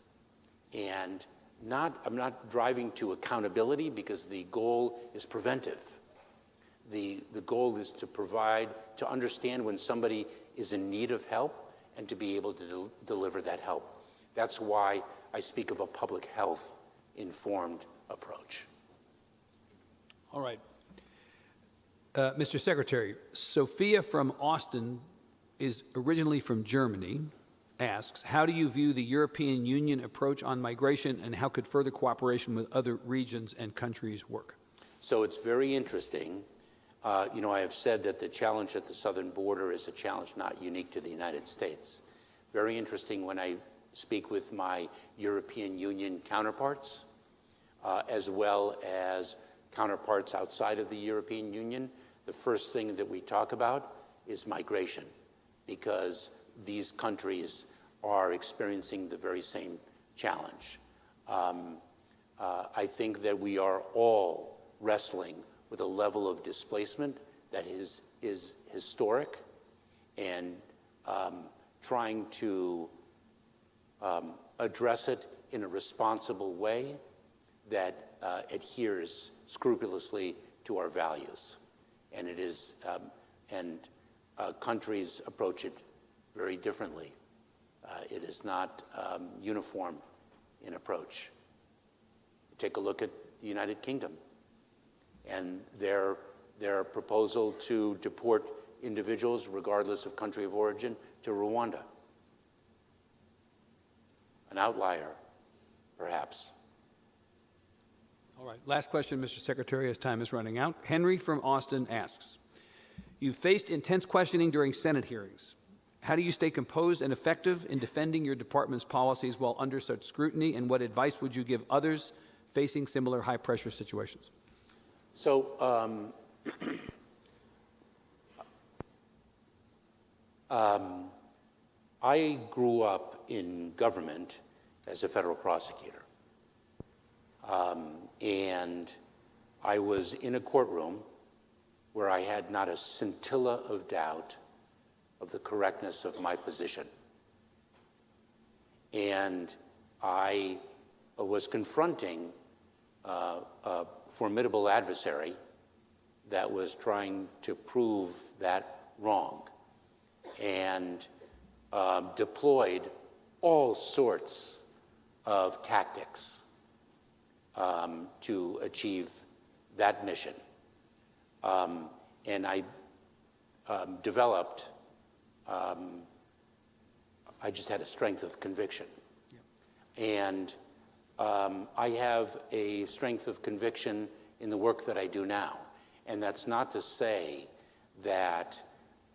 and I'm not driving to accountability because the goal is preventive. The goal is to understand when somebody is in need of help and to be able to deliver that help. That's why I speak of a public health informed approach. All right. Mr. Secretary, Sophia from Austin is originally from Germany, asks, how do you view the European Union approach on migration, and how could further cooperation with other regions and countries work? So it's very interesting. I have said that the challenge at the southern border is a challenge not unique to the United States. Very interesting when I speak with my European Union counterparts, as well as counterparts outside of the European Union. The first thing that we talk about is migration, because these countries are experiencing the very same challenge. I think that we are all wrestling with a level of displacement that is historic, and trying to address it in a responsible way that adheres scrupulously to our values. And it is, countries approach it very differently. It is not uniform in approach. Take a look at the United Kingdom and their proposal to deport individuals, regardless of country of origin, to Rwanda. An outlier, perhaps. All right, last question, Mr. Secretary, as time is running out. Henry from Austin asks, you faced intense questioning during Senate hearings. How do you stay composed and effective in defending your department's policies while under such scrutiny, and what advice would you give others facing similar high-pressure situations? So, I grew up in government as a federal prosecutor. And I was in a courtroom where I had not a scintilla of doubt of the correctness of my position. And I was confronting a formidable adversary that was trying to prove that wrong, and deployed all sorts of tactics to achieve that mission. And I developed, I just had a strength of conviction. Yeah. And I have a strength of conviction in the work that I do now. And that's not to say that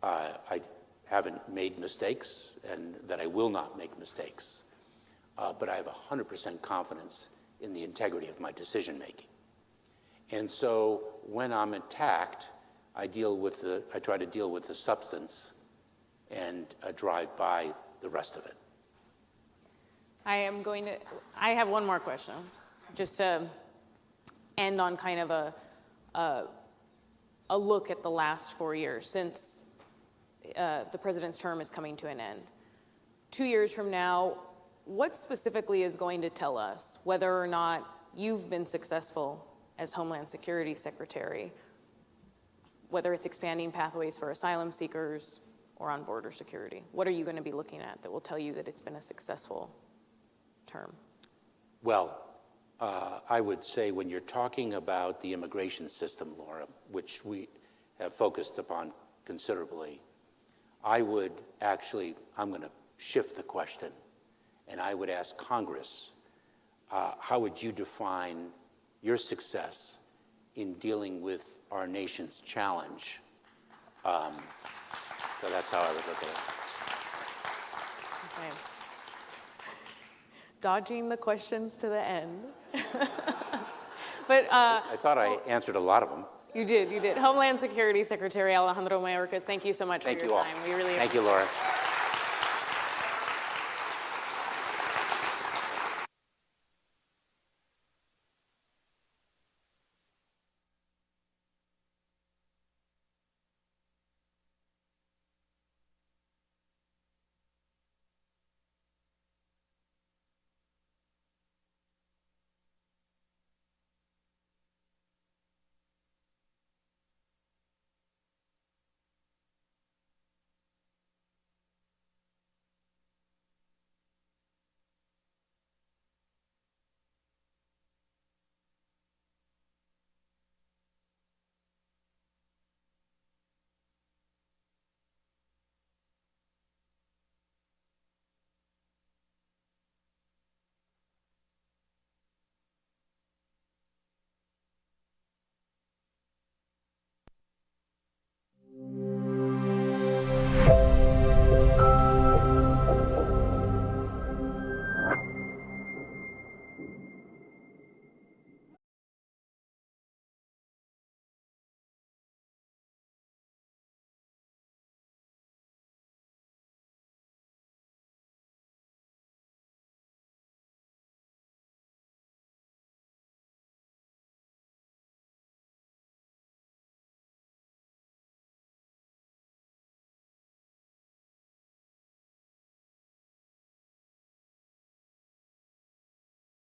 I haven't made mistakes and that I will not make mistakes, but I have 100% confidence in the integrity of my decision making. And so when I'm attacked, I try to deal with the substance and drive by the rest of it. I have one more question, just to end on kind of a look at the last 4 years since the president's term is coming to an end. 2 years from now, what specifically is going to tell us whether or not you've been successful as Homeland Security Secretary, whether it's expanding pathways for asylum seekers or on border security? What are you going to be looking at that will tell you that it's been a successful term? Well, I would say when you're talking about the immigration system, Laura, which we have focused upon considerably, I'm going to shift the question, and I would ask Congress, how would you define your success in dealing with our nation's challenge? So that's how I would look at it. Okay. Dodging the questions to the end. But I thought I answered a lot of them. you did. Homeland Security Secretary Alejandro Mayorkas, thank you so much for your time. We really Thank you, Laura.